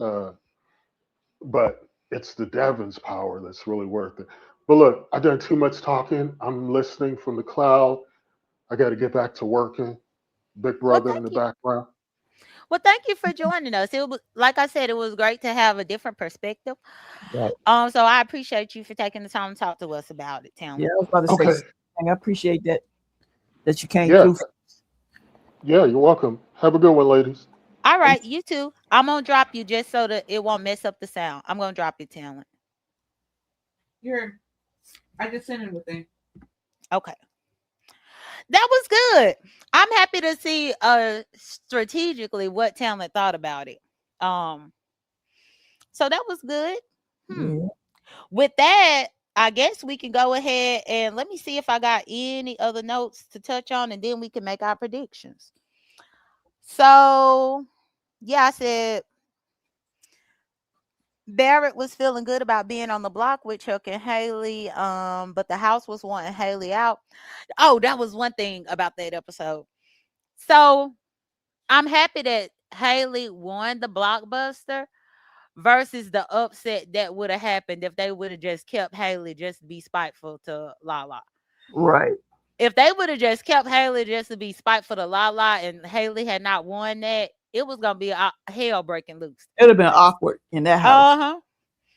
D: But it's the Devon's power that's really worth it. But look, I've done too much talking. I'm listening from the cloud. I got to get back to working. Big
A: Well,
D: brother in
A: thank
D: the
A: you.
D: background.
A: Well, thank you for joining us. It was like I said, it was great to have a different perspective.
B: Right.
A: So I appreciate you for taking the time to talk to us about it,
B: Yeah,
A: Talent.
B: I was about to say the
D: Okay.
B: same thing. I appreciate that you came
D: Yeah.
B: through.
D: Yeah. You're welcome. Have a good one, ladies.
A: All right, you too. I'm gonna drop you just so that it won't mess up the sound. I'm gonna drop you, Talent.
C: Here, I just sent him the thing.
A: Okay. That was good. I'm happy to see strategically what Talent thought about it. Um, so that was good. Hmm.
B: Yeah.
A: With that, I guess we can go ahead and let me see if I got any other notes to touch on, and then we can make our predictions. So yeah, I said Barrett was feeling good about being on the block with Chuck and Haley, but the house was wanting Haley out. Oh, that was one thing about that episode. So I'm happy that Haley won the blockbuster versus the upset that would have happened if they would have just kept Haley just to be spiteful to Lala.
B: Right.
A: If they would have just kept Haley just to be spiteful to Lala and Haley had not won that, it was gonna be hell breaking loose.
B: It'd have been awkward in that house.
A: Uh huh.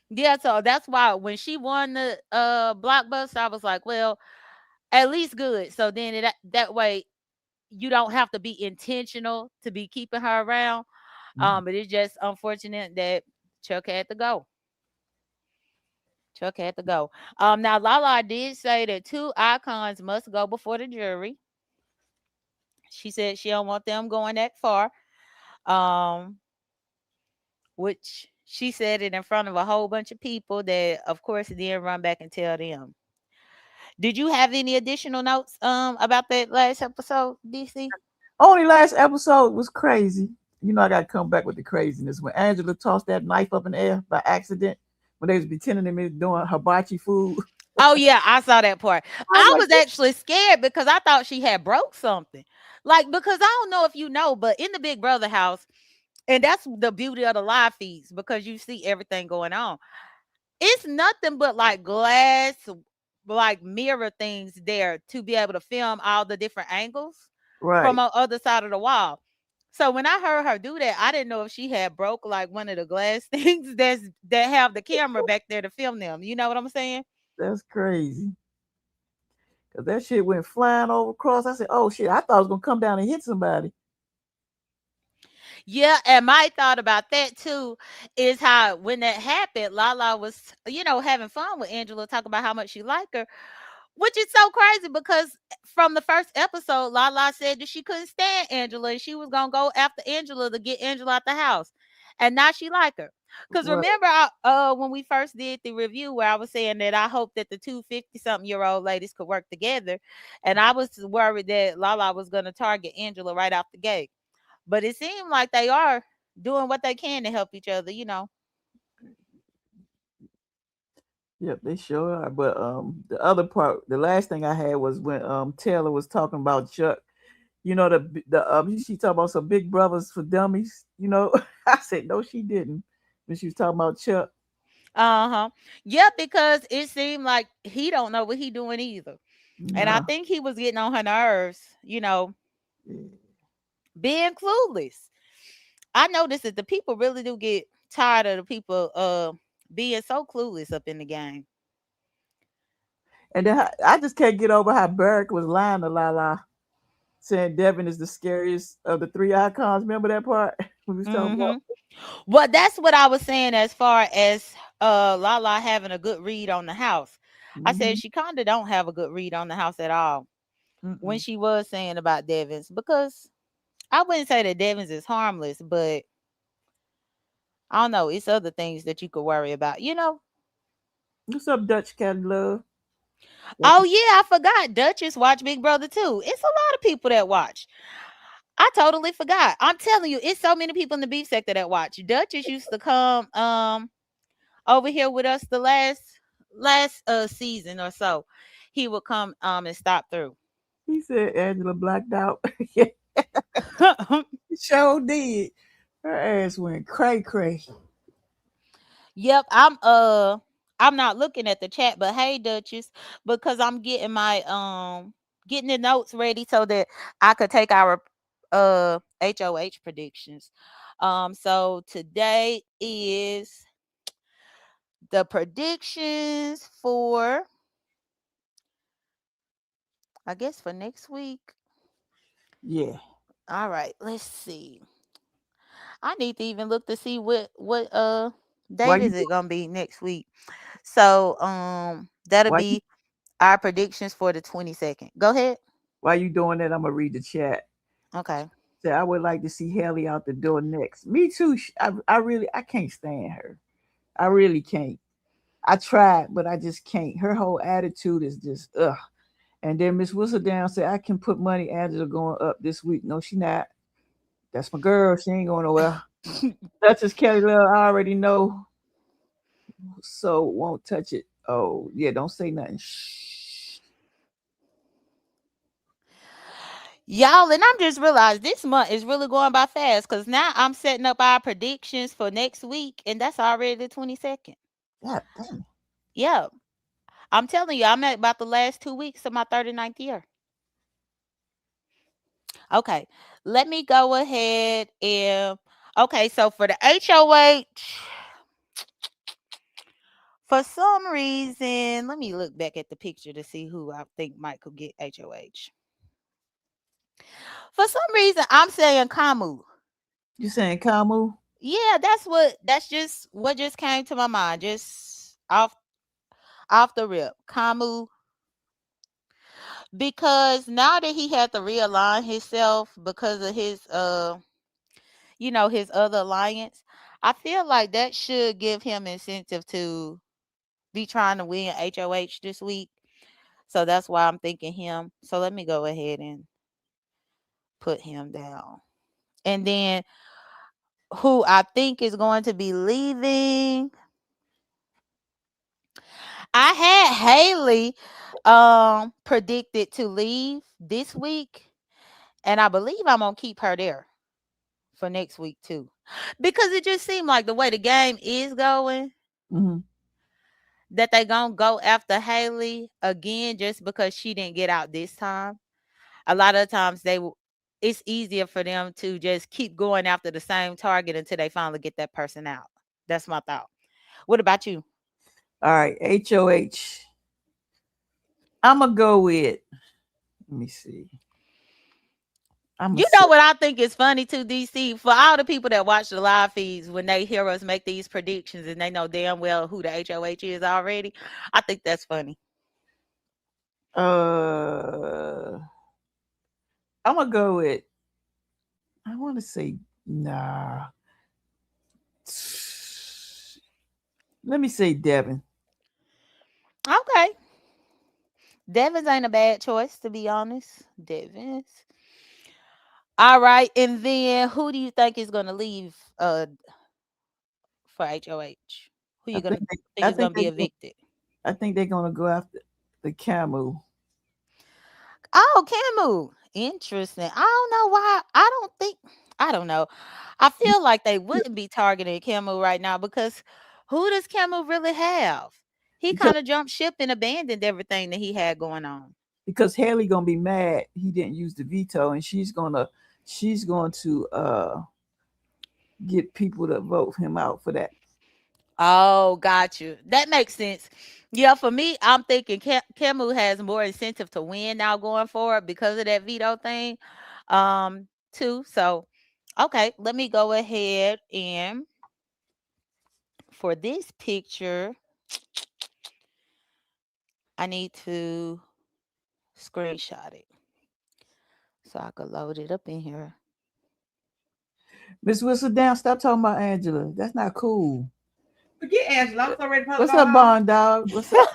A: Yeah, so that's why when she won the blockbuster, I was like, well, at least good. So then that way you don't have to be intentional to be keeping her around. But it's just unfortunate that Chuck had to go. Chuck had to go. Now Lala did say that two icons must go before the jury. She said she don't want them going that far. Um, which she said it in front of a whole bunch of people that, of course, then run back and tell them. Did you have any additional notes about that last episode, DC?
B: Only last episode was crazy. You know, I got to come back with the craziness when Angela tossed that knife up in the air by accident when they was pretending they was doing hibachi food.
A: Oh yeah, I saw that part.
B: I was
A: I
B: like,
A: was actually scared because I thought she had broke something. Like because I don't know if you know, but in the Big Brother house, and that's the beauty of the live feeds because you see everything going on. It's nothing but like glass, like mirror things there to be able to film all the different angles from
B: right.
A: on other side of the wall. So when I heard her do that, I didn't know if she had broke like one of the glass things that have the camera back there to film them. You know what I'm saying?
B: That's crazy. Cause that shit went flying over across. I said, "Oh shit!" I thought it was gonna come down and hit somebody.
A: Yeah, and my thought about that too is how when that happened, Lala was, having fun with Angela, talking about how much she liked her. which is so crazy because from the first episode, Lala said that she couldn't stand Angela and she was gonna go after Angela to get Angela out the house, and now she like her. Cause
B: Right.
A: remember, when we first did the review, where I was saying that I hope that the 250-something-year-old ladies could work together, and I was worried that Lala was gonna target Angela right off the gate, but it seemed like they are doing what they can to help each other.
B: Yep, they sure are. But the other part, the last thing I had was when Taylor was talking about Chuck. You know she talked about some Big Brothers for Dummies. You know, I said no, she didn't. When she was talking about Chuck.
A: Uh-huh. Yeah, because it seemed like he don't know what he doing either. And I
B: Nah.
A: think he was getting on her nerves, being clueless. I noticed that the people really do get tired of the people being so clueless up in the game.
B: And then I just can't get over how Barrick was lying to Lala, saying Devin is the scariest of the three icons. Remember that part? We was talking about.
A: Mm-hmm. Well, that's what I was saying as far as Lala having a good read on the house. I said
B: Mm-hmm.
A: she kind of don't have a good read on the house at all when
B: Mm-mm.
A: she was saying about Devins, because I wouldn't say that Devins is harmless, but I don't know, it's other things that you could worry about.
B: What's up, Dutch Cat Love?
A: Oh yeah, I forgot. Duchess watch Big Brother too. It's a lot of people that watch. I totally forgot. I'm telling you, it's so many people in the beef sector that watch. Duchess used to come over here with us the last season or so. He would come and stop through.
B: He said Angela blacked out. Yeah, she sure did. Her ass went cray cray.
A: Yep, I'm not looking at the chat, but hey Duchess, because I'm getting the notes ready so that I could take our HOH predictions. So today is the predictions for, I guess, for next week.
B: Yeah.
A: All right, let's see. I need to even look to see what
B: Why
A: date
B: you
A: is it gonna be next week. So that'll
B: why you
A: be our predictions for the 22nd. Go ahead.
B: why you doing that? I'm gonna read the chat.
A: Okay.
B: Say I would like to see Haley out the door next. Me too. I really I can't stand her. I really can't. I tried, but I just can't. Her whole attitude is just ugh. And then Miss Whistledown said I can put money Angela going up this week. No, she not. That's my girl. She ain't going nowhere. That's just Kelly Love. I already know. So won't touch it. Oh yeah, don't say nothing. Shh.
A: Y'all, and I'm just realized this month is really going by fast because now I'm setting up our predictions for next week, and that's already the 22nd.
B: God damn.
A: Yeah. I'm telling you, I'm at about the last 2 weeks of my 39th year. Okay. Let me go ahead and okay, so for the HOH, for some reason, let me look back at the picture to see who I think might could get HOH. For some reason, I'm saying Kamu.
B: You saying Kamu?
A: Yeah, that's just what just came to my mind. Just off the rip. Kamu, because now that he had to realign himself because of his other alliance, I feel like that should give him incentive to be trying to win HOH this week. So that's why I'm thinking him. So let me go ahead and put him down. And then who I think is going to be leaving, I had Haley predicted to leave this week, and I believe I'm gonna keep her there for next week too. Because it just seemed like the way the game is going,
B: Mm-hmm.
A: that they gonna go after Haley again just because she didn't get out this time. A lot of times it's easier for them to just keep going after the same target until they finally get that person out. That's my thought. What about you?
B: All right, HOH. I'm gonna go with. Let me see. I'm gonna
A: You know
B: say.
A: what I think is funny too, DC? For all the people that watch the live feeds when they hear us make these predictions and they know damn well who the HOH is already, I think that's funny.
B: Uh, I'm gonna go with. I want to say nah. Let me say Devin.
A: Okay. Devins ain't a bad choice, to be honest. Devins. All right. And then who do you think is gonna leave for HOH? Who
B: I
A: you
B: think
A: gonna
B: they,
A: think
B: I
A: is
B: think
A: gonna
B: they
A: be evicted?
B: I think they're gonna go after the Camu
A: Oh, Camu. Interesting. I don't know why. I don't know. I feel like they wouldn't be targeting Camu right now because who does Camu really have? He
B: because
A: kind of jumped ship and abandoned everything that he had going on.
B: Haley gonna be mad he didn't use the veto, and she's going to get people to vote him out for that.
A: Oh, got you. That makes sense. Yeah, for me, I'm thinking Camu has more incentive to win now going forward because of that veto thing, too. So, okay, let me go ahead and for this picture, I need to screenshot it so I could load it up in here.
B: Miss Whistle down. Stop talking about Angela. That's not cool.
C: Forget Angela. I'm so ready for her to
B: What's
C: go
B: up,
C: home.
B: Bond Dog? What's up?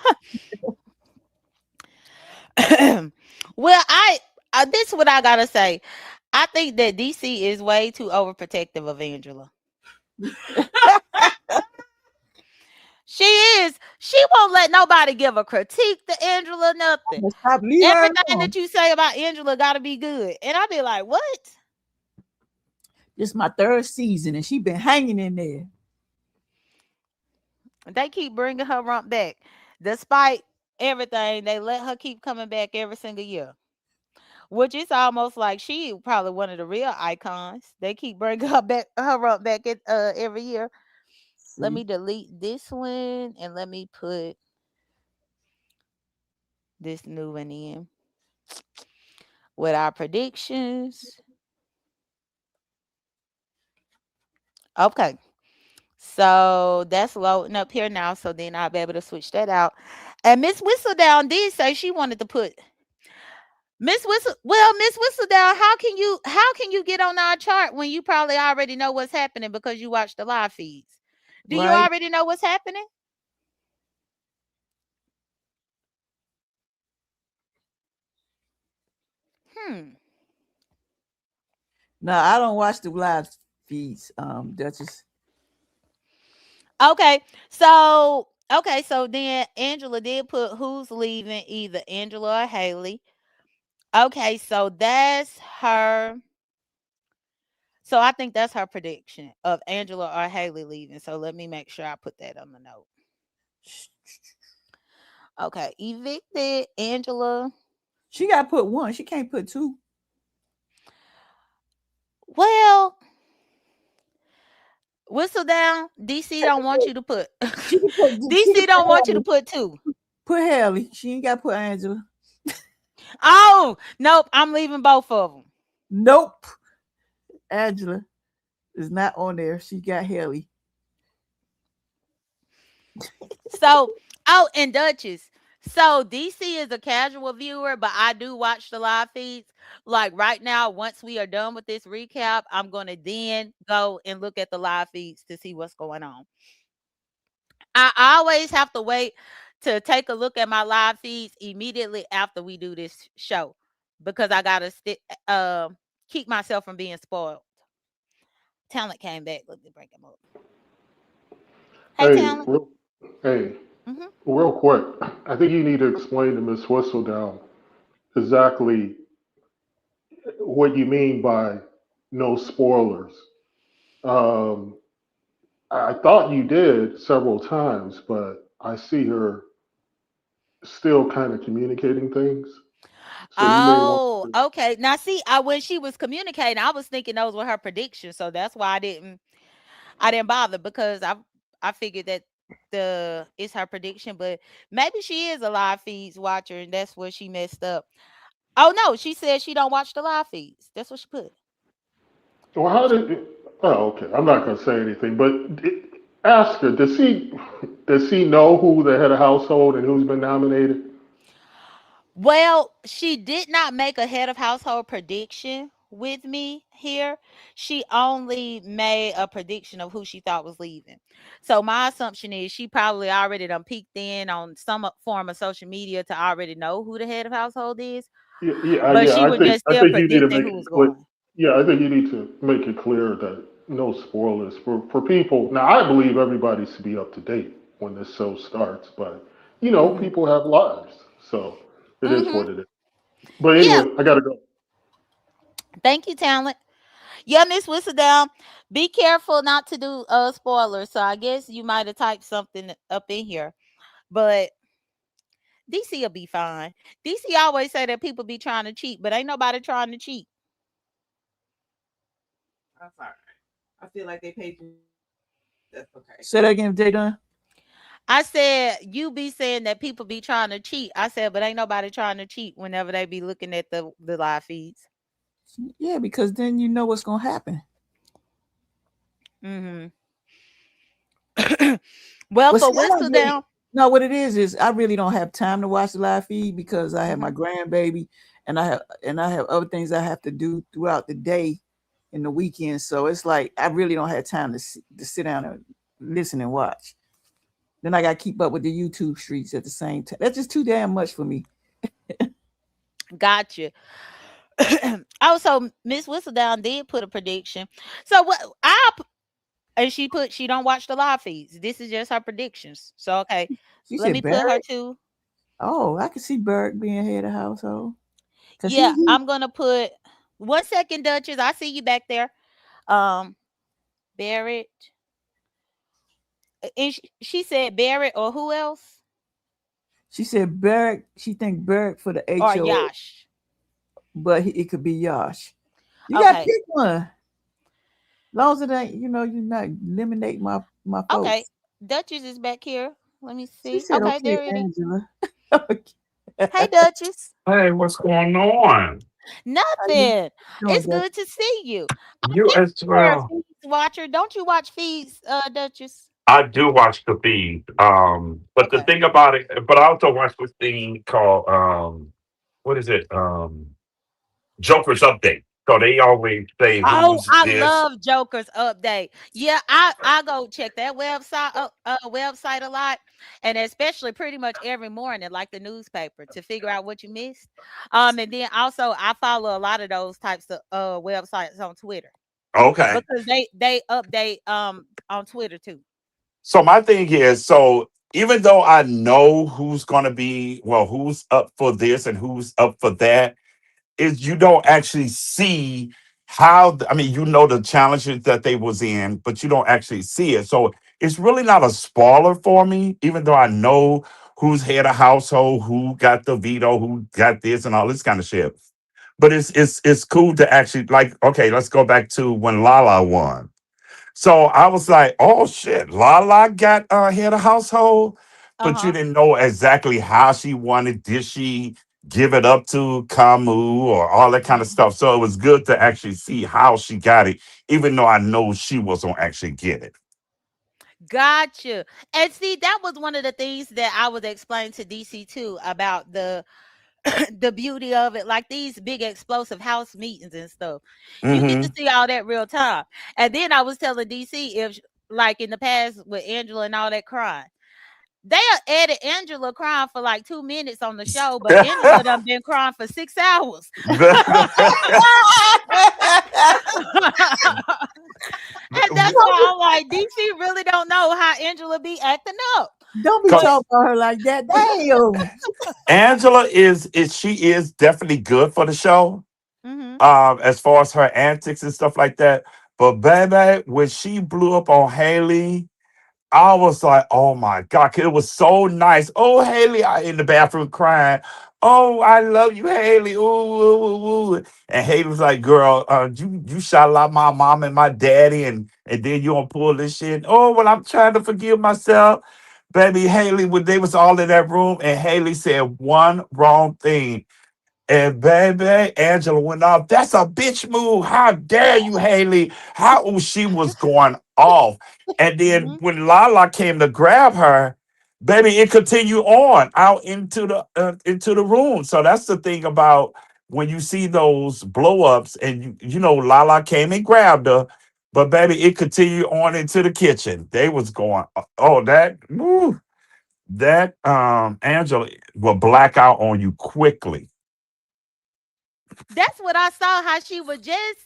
A: Well, this is what I gotta say. I think that DC is way too overprotective of Angela. She is. She won't let nobody give a critique to Angela, nothing.
B: Stop. Leave her
A: Everything
B: alone.
A: that you say about Angela got to be good. And I be like, what?
B: This is my third season, and she been hanging in there.
A: They keep bringing her rump back. Despite everything, they let her keep coming back every single year. Which is almost like she probably one of the real icons. They keep bringing her back, her rump back every year. Let
B: See,
A: me delete this one and let me put this new one in with our predictions. Okay. So that's loading up here now. So then I'll be able to switch that out. And Miss Whistledown did say she wanted to put Miss Whistledown, how can you get on our chart when you probably already know what's happening because you watch the live feeds? Do you
B: right
A: already know what's happening? Hmm.
B: now, I don't watch the live feeds. Duchess.
A: Okay, so then Angela did put who's leaving, either Angela or Haley. Okay, so that's her. So I think that's her prediction of Angela or Haley leaving. So let me make sure I put that on the note. Okay, evicted Angela.
B: She got to put one. She can't put two.
A: Well, whistle down. DC don't want you to put.
B: She can put. She can
A: DC don't want you to
B: put.
A: put two.
B: Put Haley. She ain't got to put Angela.
A: Oh nope, I'm leaving both of them.
B: Nope. Angela is not on there. She got Haley.
A: So, oh, and Duchess. So DC is a casual viewer, but I do watch the live feeds. Like right now, once we are done with this recap, I'm gonna then go and look at the live feeds to see what's going on. I always have to wait to take a look at my live feeds immediately after we do this show because I gotta keep myself from being spoiled. Talent came back. Let me bring him up. Hey,
D: Hey,
A: Talent.
D: hey,
A: Hmm.
D: real quick. I think you need to explain to Miss Whistledown exactly what you mean by no spoilers. Um, I thought you did several times, but I see her still kind of communicating things. So you may want
A: Oh,
D: to.
A: okay. Now, see, when she was communicating, I was thinking those were her predictions, so that's why I didn't bother because I figured that the it's her prediction, but maybe she is a live feeds watcher, and that's where she messed up. Oh no, she said she don't watch the live feeds. That's what she put.
D: Well, how did? Oh, okay. I'm not going to say anything, but ask her. Does he know who the head of household and who's been nominated?
A: Well, she did not make a head of household prediction with me here. She only made a prediction of who she thought was leaving. So my assumption is she probably already done peeked in on some form of social media to already know who the head of household is,
D: Yeah, yeah,
A: but
D: yeah.
A: she was just
D: I
A: still
D: think you need to
A: predicting
D: make
A: who
D: it
A: was
D: clear.
A: going.
D: Yeah, I think you need to make it clear that no spoilers for people. Now, I believe everybody should be up to date when this show starts, but
A: Mhm.
D: people have lives, so it is
A: Mhm.
D: what it is. But
A: Yeah.
D: anyway, I gotta go.
A: Thank you, talent. Yeah, Miss Whistledown. Be careful not to do spoilers. So I guess you might have typed something up in here. But DC will be fine. DC always say that people be trying to cheat, but ain't nobody trying to cheat.
C: I'm sorry. I feel like they paid you. That's okay.
B: Say that again, if they done.
A: I said you be saying that people be trying to cheat. I said, but ain't nobody trying to cheat whenever they be looking at the live feeds.
B: Yeah, because then you know what's gonna happen.
A: Hmm. Well,
B: Well,
A: for
B: see, I
A: Whistle
B: don't really
A: Down.
B: know what it is I really don't have time to watch the live feed because I have my
A: Hmm.
B: grandbaby and I have other things I have to do throughout the day and the weekend. So it's like I really don't have time to sit down and listen and watch. Then I got to keep up with the YouTube streets at the same time. That's just too damn much for me.
A: Gotcha. Also, Miss Whistledown did put a prediction. So what and she put she don't watch the live feeds. This is just her predictions. So okay,
B: She
A: let
B: said
A: me put her
B: Barrett.
A: to.
B: Oh, I can see Barrett being head of household because
A: Yeah, I'm gonna put 1 second, Duchess. I see you back there. Um, Barrett, and she said Barrett or who else?
B: she said Barrett. She think Barrett for the
A: Or
B: HOA,
A: Yash.
B: but it could be Yash. You got to
A: Okay,
B: pick one. Long as it ain't, you not eliminate my
A: okay.
B: folks.
A: Duchess is back here. Let me
B: She
A: see.
B: said,
A: Okay,
B: "Okay,
A: there it is.
B: Angela." Okay.
A: Hey, Duchess.
E: Hey, what's going on?
B: How you
A: Nothing.
B: doing,
A: It's
B: Dutch?
A: good to see you. I
E: You
A: think
E: as
A: you're a
E: well.
A: feeds watcher. Don't you watch feeds, Duchess?
E: I do watch the feed. But the
A: Okay.
E: thing about it, but I also watch this thing called what is it? Joker's Update. So they always say
A: Oh,
E: who's
A: I
E: this.
A: love Joker's update. Yeah, I go check that website a lot, and especially pretty much every morning, like the newspaper, to figure out what you missed. And then also I follow a lot of those types of websites on Twitter
E: Okay.
A: because they update on Twitter too.
E: So my thing is, so even though I know who's gonna be, well, who's up for this and who's up for that, is you don't actually see I mean, you know the challenges that they was in, but you don't actually see it. So it's really not a spoiler for me, even though I know who's head of household, who got the veto, who got this and all this kind of shit. But it's cool to actually, like, okay, let's go back to when Lala won. So I was like, oh shit, Lala got head of household,
A: Uh
E: but you
A: huh.
E: didn't know exactly how she wanted. Did she give it up to Camus or all that kind of
A: Hmm.
E: stuff? So it was good to actually see how she got it, even though I know she was gonna actually get it.
A: Gotcha. And see, that was one of the things that I was explaining to DC too about the beauty of it, like these big explosive house meetings and stuff. You get to
E: Hmm.
A: see all that real time. And then I was telling DC if like in the past with Angela and all that crying. They added Angela crying for like 2 minutes on the show, but Angela done been crying for 6 hours. And that's why I'm like, DC really don't know how Angela be acting up.
B: Don't be
A: But
B: talking about her like that. Damn.
E: Angela is she is definitely good for the show,
A: hmm
E: as far as her antics and stuff like that. But baby, when she blew up on Haley, I was like, oh my God, 'cause it was so nice. Oh, Haley, I in the bathroom crying. Oh, I love you, Haley. Ooh, ooh, ooh, ooh. And Haley was like, girl, you shot out my mom and my daddy, and then you gonna pull this shit. Oh, well, I'm trying to forgive myself. Baby, Haley, when they was all in that room, and Haley said one wrong thing. And baby, Angela went off. That's a bitch move. How dare you, Haley? How she was going off. And then
A: hmm
E: when Lala came to grab her, baby, it continue on out into the room. So that's the thing about when you see those blow ups, and you know Lala came and grabbed her, but baby, it continued on into the kitchen. They was going, oh that, woo, that Angela will black out on you quickly.
A: That's what I saw. How she was just,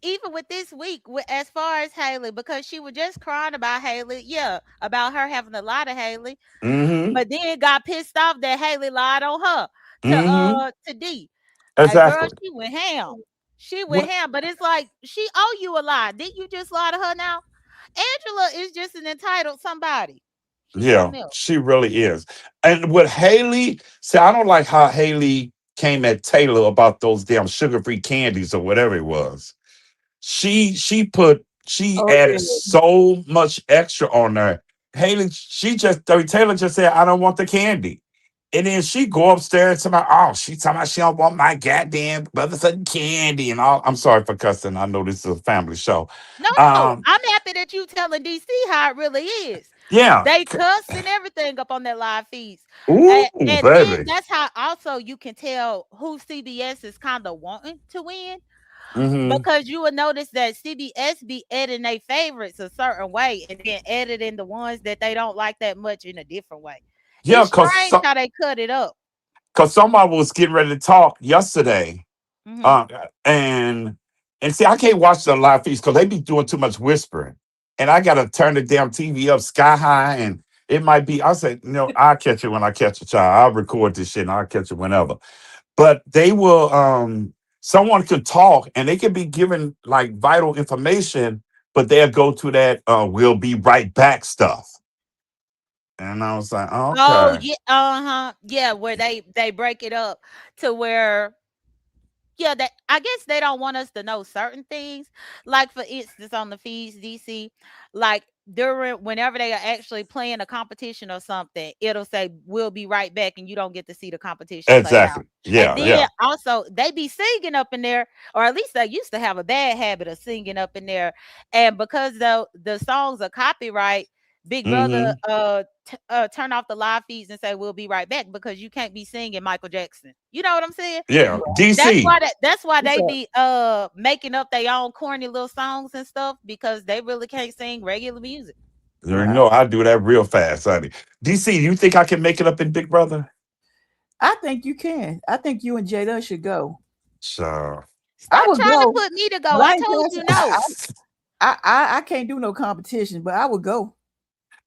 A: even with this week, with as far as Haley, because she was just crying about Haley. Yeah, about her having a lot of Haley,
E: Mm-hmm.
A: but then got pissed off that Haley lied on her
E: Mm-hmm.
A: to D. Girl,
E: Exactly.
A: she went ham. She went
E: What?
A: ham, but it's like she owe you a lie. Didn't you just lie to her now? Angela is just an entitled somebody. She's
E: Yeah,
A: something else.
E: she really is. And with Haley, see, I don't like how Haley came at Taylor about those damn sugar-free candies or whatever it was. She
B: Oh
E: added
B: yeah.
E: so much extra on there. Haley, I mean, Taylor just said, I don't want the candy. And then she go upstairs to my, oh, she talking about she don't want my goddamn motherfucking candy and all. I'm sorry for cussing. I know this is a family show.
A: No,
E: Um,
A: I'm happy that you telling DC how it really is.
E: yeah.
A: They cuss and everything up on their live feeds.
E: Ooh,
A: And then
E: baby.
A: that's how also you can tell who CBS is kind of wanting to win,
E: Mm-hmm.
A: because you will notice that CBS be editing their favorites a certain way and then editing the ones that they don't like that much in a different way.
E: Yeah,
A: It's
E: cause
A: strange how they cut it up.
E: somebody was getting ready to talk yesterday,
A: Hmm.
E: uh, and see, I can't watch the live feeds because they be doing too much whispering, and I gotta turn the damn TV up sky high, and it might be. I say, no, I'll catch it when I catch a child. I'll record this shit and I'll catch it whenever. But they will. Someone could talk and they could be given like vital information, but they'll go to that "we'll be right back" stuff, and I was like,
A: Oh
E: okay,
A: yeah, uh-huh. Yeah, where they break it up to where, yeah, that I guess they don't want us to know certain things. Like for instance, on the feeds, DC, like during whenever they are actually playing a competition or something, it'll say we'll be right back, and you don't get to see the competition play out.
E: exactly,
A: And
E: yeah,
A: then
E: yeah,
A: also they be singing up in there, or at least they used to have a bad habit of singing up in there. And because the songs are copyright, Big Brother
E: mm-hmm.
A: turn off the live feeds and say we'll be right back, because you can't be singing Michael Jackson. You know what I'm saying?
E: Yeah, DC.
A: That's why
B: What's
A: they
B: up?
A: be making up their own corny little songs and stuff, because they really can't sing regular music.
E: You know I do that real fast, honey. DC, you think I can make it up in Big Brother?
B: I think you can. I think you and Jada should go.
E: So
B: I
A: Stop
B: would
A: trying to
B: go,
A: put me to go.
B: but
A: I
B: I ain't
A: told
B: passing.
A: you no.
B: I can't do no competition, but I would go.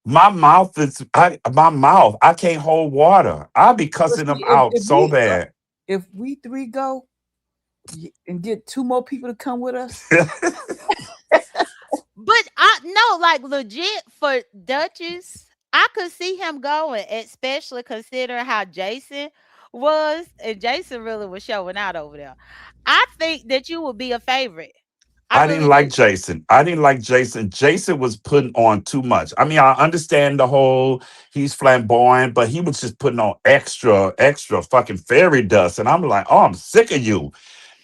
E: my mouth. I can't hold water. I'll be
B: But
E: cussing
B: see,
E: them out so bad.
B: if we three go and get two more people to come with us,
A: But I no, like legit for Duchess, I could see him going, especially considering how Jason was, and Jason really was showing out over there. I think that you would be a favorite. I
E: I didn't
A: really
E: like
A: do.
E: Jason. I didn't like Jason. Jason was putting on too much. I mean, I understand the whole he's flamboyant, but he was just putting on extra fucking fairy dust. And I'm like, oh, I'm sick of you.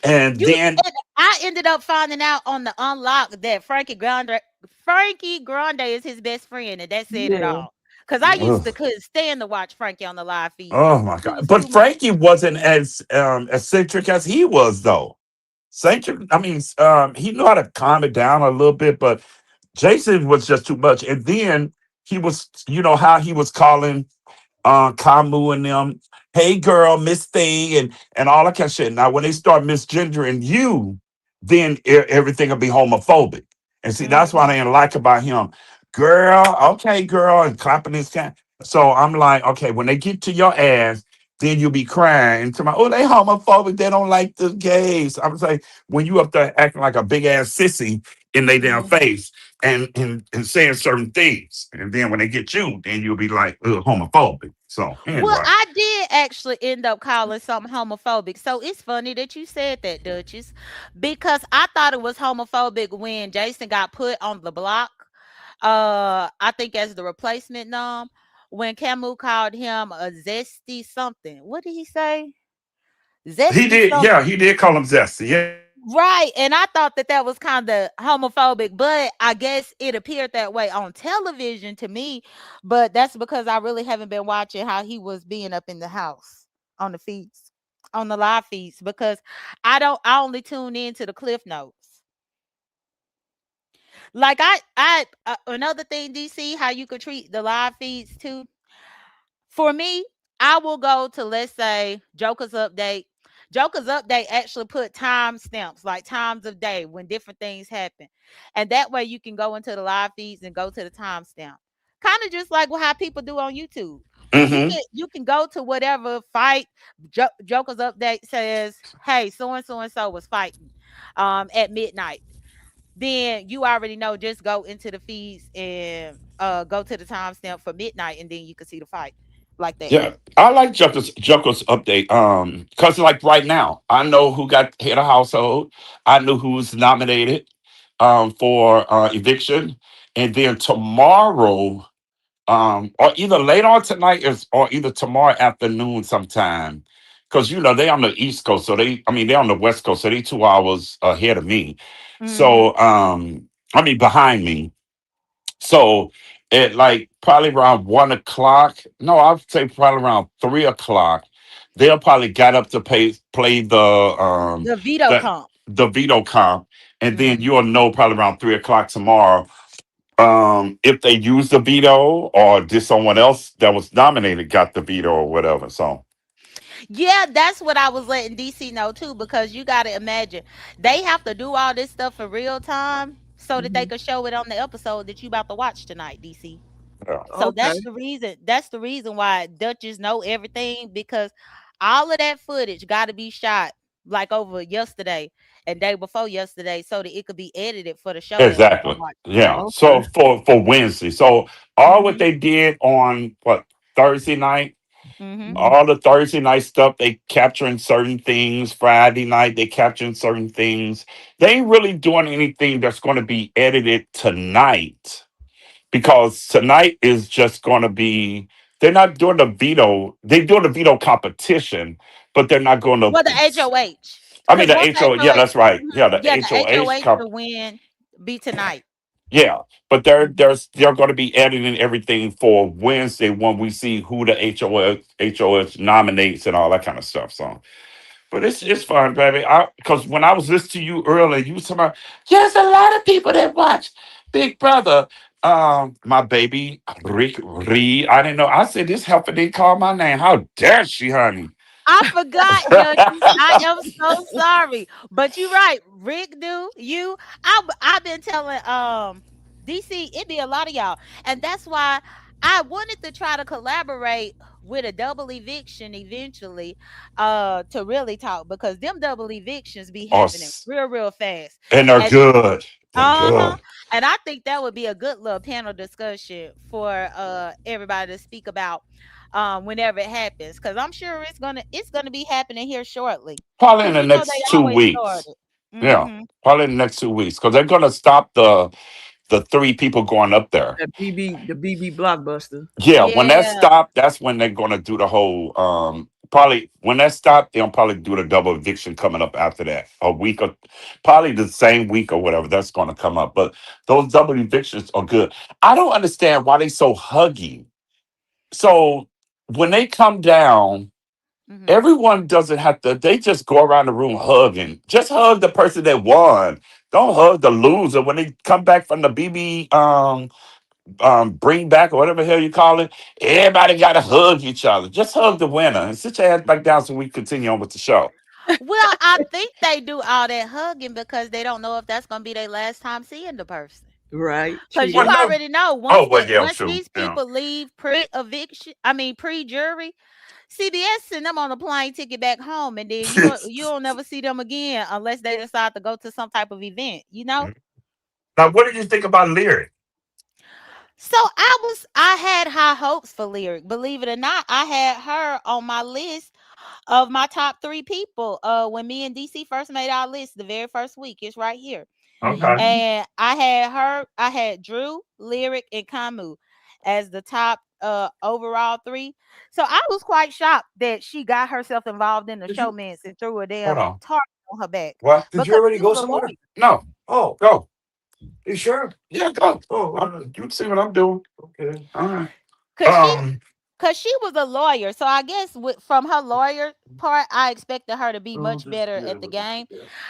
E: And
A: You
E: then
A: and I ended up finding out on the unlock that Frankie Grande is his best friend, and that said it
B: yeah,
A: all. Cause I
B: yeah.
A: used to
E: ugh,
A: couldn't stand to watch Frankie on the live feeds.
E: oh my
A: He
E: god.
A: was
E: But
A: too much.
E: Frankie wasn't as eccentric as he was though. Eccentric, I mean, he knew how to calm it down a little bit, but Jason was just too much. And then he was, you know, how he was calling Kamu and them, hey girl, Miss Thing, and all that kind of shit. Now, when they start misgendering you, then everything will be homophobic. And see, that's what I
A: Mhm.
E: didn't like about him. Girl, okay, girl, and clapping his hand. So I'm like, okay, when they get to your ass, then you'll be crying and to my, oh, they homophobic, they don't like the gays. I was like, when you up there acting like a big ass sissy in their damn
A: Mhm.
E: face and saying certain things. And then when they get you, then you'll be like, ugh, homophobic. So
A: Well,
E: anyway,
A: I did actually end up calling something homophobic. So it's funny that you said that, Duchess, because I thought it was homophobic when Jason got put on the block. I think as the replacement nom, when Camus called him a zesty something. What did he say?
E: he
A: Zesty
E: did,
A: something.
E: yeah, he did call him Zesty. Yeah.
A: Right, and I thought that that was kinda homophobic, but I guess it appeared that way on television to me, but that's because I really haven't been watching how he was being up in the house on the feeds, on the live feeds, because I only tune in to the cliff notes. Like, another thing, DC, how you could treat the live feeds too. For me, I will go to, let's say, Joker's Update. Joker's Update actually put time stamps, like times of day when different things happen. And that way you can go into the live feeds and go to the timestamp. Kind of just like how people do on YouTube.
E: Hmm.
A: You can go to whatever fight. Joker's Update says, hey, so and so was fighting at midnight. Then you already know, just go into the feeds and go to the timestamp for midnight, and then you can see the fight like that.
E: Yeah, I like Joker's update. Cause like right now, I know who got head of household. I know who's nominated for eviction, and then tomorrow, or either late on tonight or either tomorrow afternoon sometime. Cause they on the East Coast, so they're on the West Coast, so they 2 hours ahead of me.
A: Hmm.
E: So I mean behind me. So at like probably around 1 o'clock, no, I'd say probably around 3 o'clock, they'll probably got up to play
A: The veto
E: the
A: comp.
E: the veto comp, and then
A: Hmm.
E: you'll know probably around 3 o'clock tomorrow if they use the veto or did someone else that was nominated got the veto or whatever. So
A: Yeah, that's what I was letting DC know too, because you got to imagine they have to do all this stuff in real time so that they
B: Hmm.
A: can show it on the episode that you about to watch tonight, DC.
E: yeah.
A: So
B: Okay.
A: that's the reason why Duchess know everything, because all of that footage got to be shot like over yesterday and day before yesterday so that it could be edited for the show that we gonna
E: Exactly.
A: watch tonight.
E: Yeah.
B: Okay.
E: So for Wednesday. So all what
A: Mhm.
E: they did on what Thursday night,
A: Mhm.
B: Hmm.
E: all the Thursday night stuff, they capturing certain things. Friday night, they capturing certain things. They ain't really doing anything that's going to be edited tonight because tonight is just going to be. They're not doing the veto. They're doing the veto competition, but they're not going to.
A: Well, the HOH,
E: I mean
A: cuz
E: the
A: once the
E: HO. Yeah,
A: HOH,
E: that's right.
A: mhm,
E: Yeah, the
A: yeah, the
E: HOH.
A: HOH to win be tonight.
E: Yeah, but they're
A: Mhm.
E: they're going to be editing everything for Wednesday when we see who the HOS nominates and all that kind of stuff. So, but it's fun, baby. Because when I was listening to you earlier, you was talking about there's a lot of people that watch Big Brother. My baby Rick Reed. I didn't know. I said this helper didn't call my name. How dare she, honey?
A: I forgot, Duchess. I am so sorry. But you're right. Rick do you. I've been telling DC, it be a lot of y'all. And that's why I wanted to try to collaborate with a double eviction eventually to really talk, because them double evictions be
E: Oh,
A: happening real fast.
E: and they're
A: And
E: good. They're
A: uh-huh.
E: good.
A: And I think that would be a good little panel discussion for everybody to speak about whenever it happens, cuz I'm sure it's going to be happening here shortly,
E: Probably in
A: cuz
E: the
A: they
E: next two
A: always
E: weeks.
A: started.
E: Yeah,
A: Mhm.
E: probably in the next 2 weeks because they're gonna stop the three people going up there.
B: The BB blockbuster.
E: Yeah, when that
A: Yeah.
E: stopped, that's when they're gonna do the whole. Probably when that stopped, they'll probably do the double eviction coming up after that. A week or probably the same week or whatever that's gonna come up. But those double evictions are good. I don't understand why they so huggy. So when they come down.
A: Mhm.
E: Everyone doesn't have to. They just go around the room hugging. Just hug the person that won. Don't hug the loser when they come back from the BB bring back or whatever the hell you call it. Everybody got to hug each other. Just hug the winner and sit your ass back down so we continue on with the show.
A: Well, I think they do all that hugging because they don't know if that's going to be their last time seeing the person.
B: Right.
A: Cuz
B: True
A: you
E: Well,
B: that.
E: no.
A: already know,
E: Oh well, yeah,
A: once
E: true.
A: these
E: Yeah.
A: people leave pre-eviction, I mean pre-jury, CBS send them on a plane ticket back home, and then you'll never see them again unless they decide to go to some type of event.
E: Now, what did you think about Lyric?
A: So I had high hopes for Lyric. Believe it or not, I had her on my list of my top 3 people. When me and DC first made our list the very first week, it's right here.
E: Okay.
B: Hmm.
A: And I had Drew, Lyric, and Kamu as the top overall 3. So I was quite shocked that she got herself involved in the
B: Cause you,
A: showmance and threw a
E: Hold
A: damn
E: on.
A: target. on her back
E: What? Did you
A: because
E: already
A: she
E: go
A: was a
E: somewhere?
A: lawyer.
E: No. Oh, go. You sure? Yeah, go. Oh, you see what I'm doing? Okay. All right.
A: Cause she
E: Um.
A: Cause she was a lawyer, so I guess from her lawyer part, I expected her to be
E: Oh,
A: much
E: just
A: better
E: yeah.
A: at the game.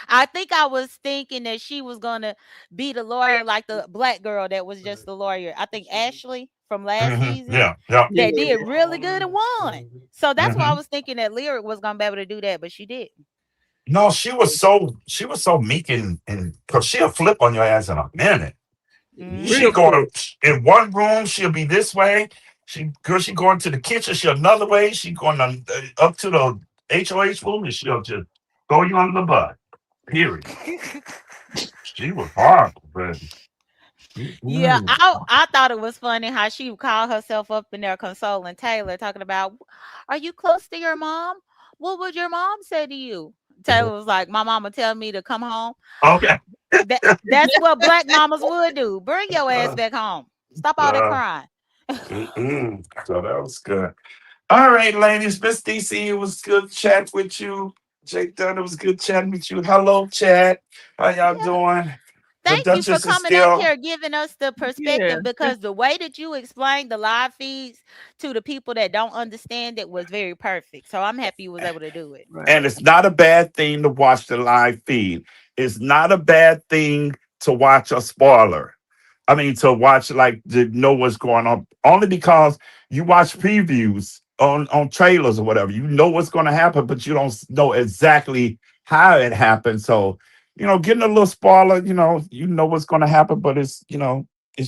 A: I think I was thinking that she was gonna be the lawyer like the black girl that was just the lawyer. I think Ashley from last season
E: Yeah. Yeah.
B: Yeah.
A: that did really good and won. So that's why I
E: hmm
A: was thinking that Lyric was gonna be able to do that, but she didn't.
E: No, she was so meek and because she'll flip on your ass in a minute. She
B: Real
A: Mm-hmm.
B: quick.
E: going in one room, she'll be this way. She going to the kitchen, she another way. She going up to the HOH room, and she'll just throw you under the bus. Period. She was horrible, baby.
A: Yeah,
E: Mm.
A: I thought it was funny how she would call herself up in there consoling Taylor, talking about, "Are you close to your mom? What would your mom say to you?" Taylor was like, "My mama tell me to come home."
E: Okay.
A: That's what black mamas would do. Bring your ass
E: Uh,
A: back home. Stop all that
E: uh,
A: crying.
E: so that was good. All right, ladies. Miss DC, it was good chat with you. Jake Dunn, it was good chatting with you. Hello, chat. How y'all
A: Yeah.
E: doing? The
A: Thank you for
E: Duchess is
A: coming up
E: still.
A: here giving us the
B: Yeah.
A: perspective because the way that you explained the live feeds to the people that don't understand it was very perfect. So I'm happy you was able to do it.
E: And
B: Right.
E: it's not a bad thing to watch the live feed. It's not a bad thing to watch a spoiler. I mean, to watch like to know what's going on. Only because you watch previews on trailers or whatever. You know what's going to happen, but you don't know exactly how it happened. So, getting a little spoiler, you know what's going to happen, but it's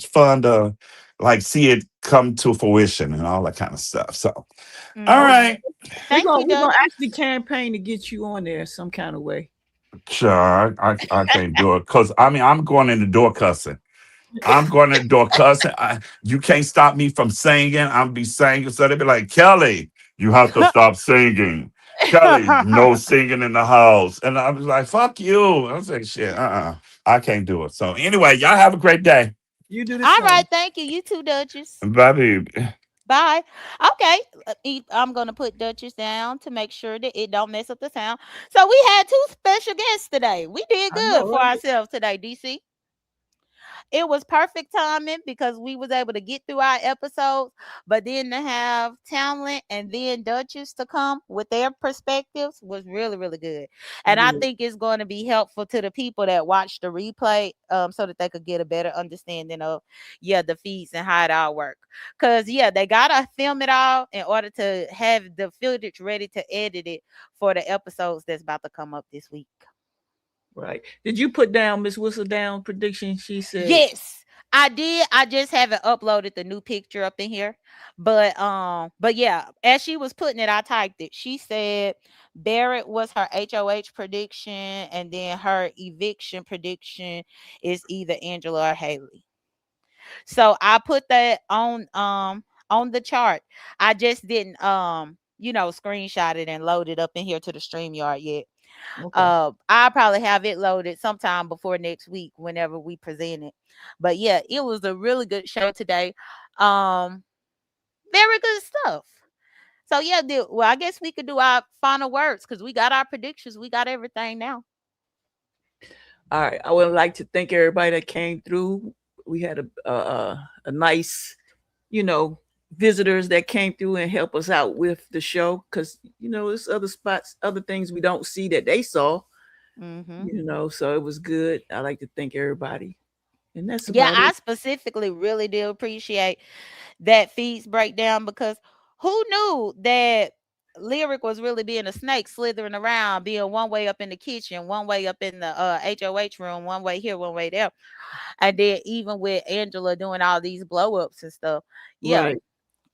E: fun to like see it come to fruition and all that kind of stuff. So, all
B: Oh,
A: Hmm.
E: right.
B: we're
A: Thank
B: gonna
A: you,
B: we're gonna
A: Duchess.
B: actually campaign to get you on there some kind of way.
E: Sure, I can't do it because I mean I'm going in the door cussing. I'm going in the door cussing. You can't stop me from singing. I'm be singing, so they be like, Kelly, you have to stop singing. Kelly, no singing in the house, and I was like, fuck you. I was like, shit, I can't do it. So anyway, y'all have a great day.
B: You do the
A: All right,
B: same.
A: thank you. You too, Duchess.
E: Bye, baby.
A: Bye. Okay, I'm gonna put Duchess down to make sure that it don't mess up the sound. So we had two special guests today. We did
B: I know,
A: good for
B: right?
A: ourselves today, DC. It was perfect timing because we was able to get through our episodes, but then to have Talent and then Duchess to come with their perspectives was really, really good. And I
B: Yeah.
A: think it's going to be helpful to the people that watch the replay, so that they could get a better understanding of, yeah, the feeds and how it all work. Cause yeah, they gotta film it all in order to have the footage ready to edit it for the episodes that's about to come up this week.
B: Right. Did you put down Miss Whistle down prediction? She said,
A: Yes, I did. I just haven't uploaded the new picture up in here. But yeah, as she was putting it, I typed it. She said Barrett was her HOH prediction, and then her eviction prediction is either Angela or Haley. So I put that on the chart. I just didn't screenshot it and load it up in here to the StreamYard yet.
B: okay.
A: I'll probably have it loaded sometime before next week whenever we present it. But yeah, it was a really good show today. Um, Very good stuff. So yeah, well, I guess we could do our final words because we got our predictions. We got everything now.
B: All right. I would like to thank everybody that came through. We had a nice, you know, visitors that came through and help us out with the show because there's other spots, other things we don't see that they saw.
A: Hmm.
B: So it was good. I like to thank everybody, and that's
A: Yeah,
B: about
A: I
B: it.
A: specifically really do appreciate that feeds breakdown because who knew that Lyric was really being a snake slithering around, being one way up in the kitchen, one way up in the HOH room, one way here, one way there. And then even with Angela doing all these blow ups and stuff. Yeah,
B: Right.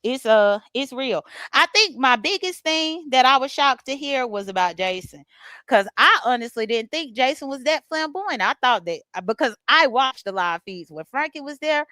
A: it's real. I think my biggest thing that I was shocked to hear was about Jason. Cause I honestly didn't think Jason was that flamboyant. I thought that because I watched the live feeds when Frankie was there,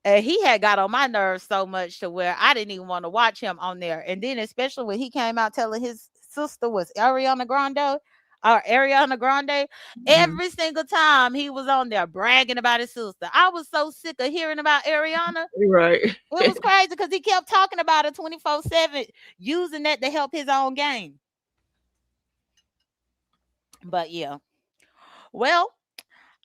A: he had got on my nerves so much to where I didn't even want to watch him on there. And then especially when he came out telling his sister was Ariana Grande,
B: Mhm.
A: every single time he was on there bragging about his sister. I was so sick of hearing about Ariana.
B: Right.
A: It was crazy because he kept talking about it 24/7, using that to help his own game. But yeah. Well,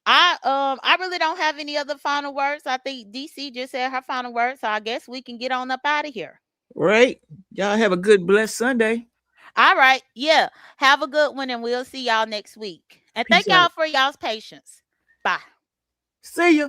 A: I really don't have any other final words. I think DC just said her final words, so I guess we can get on up out of here.
B: Right. Y'all have a good, blessed Sunday.
A: All right. Yeah. Have a good one, and we'll see y'all next week. And thank
B: Peace
A: y'all
B: out.
A: for y'all's patience. Bye.
B: See ya.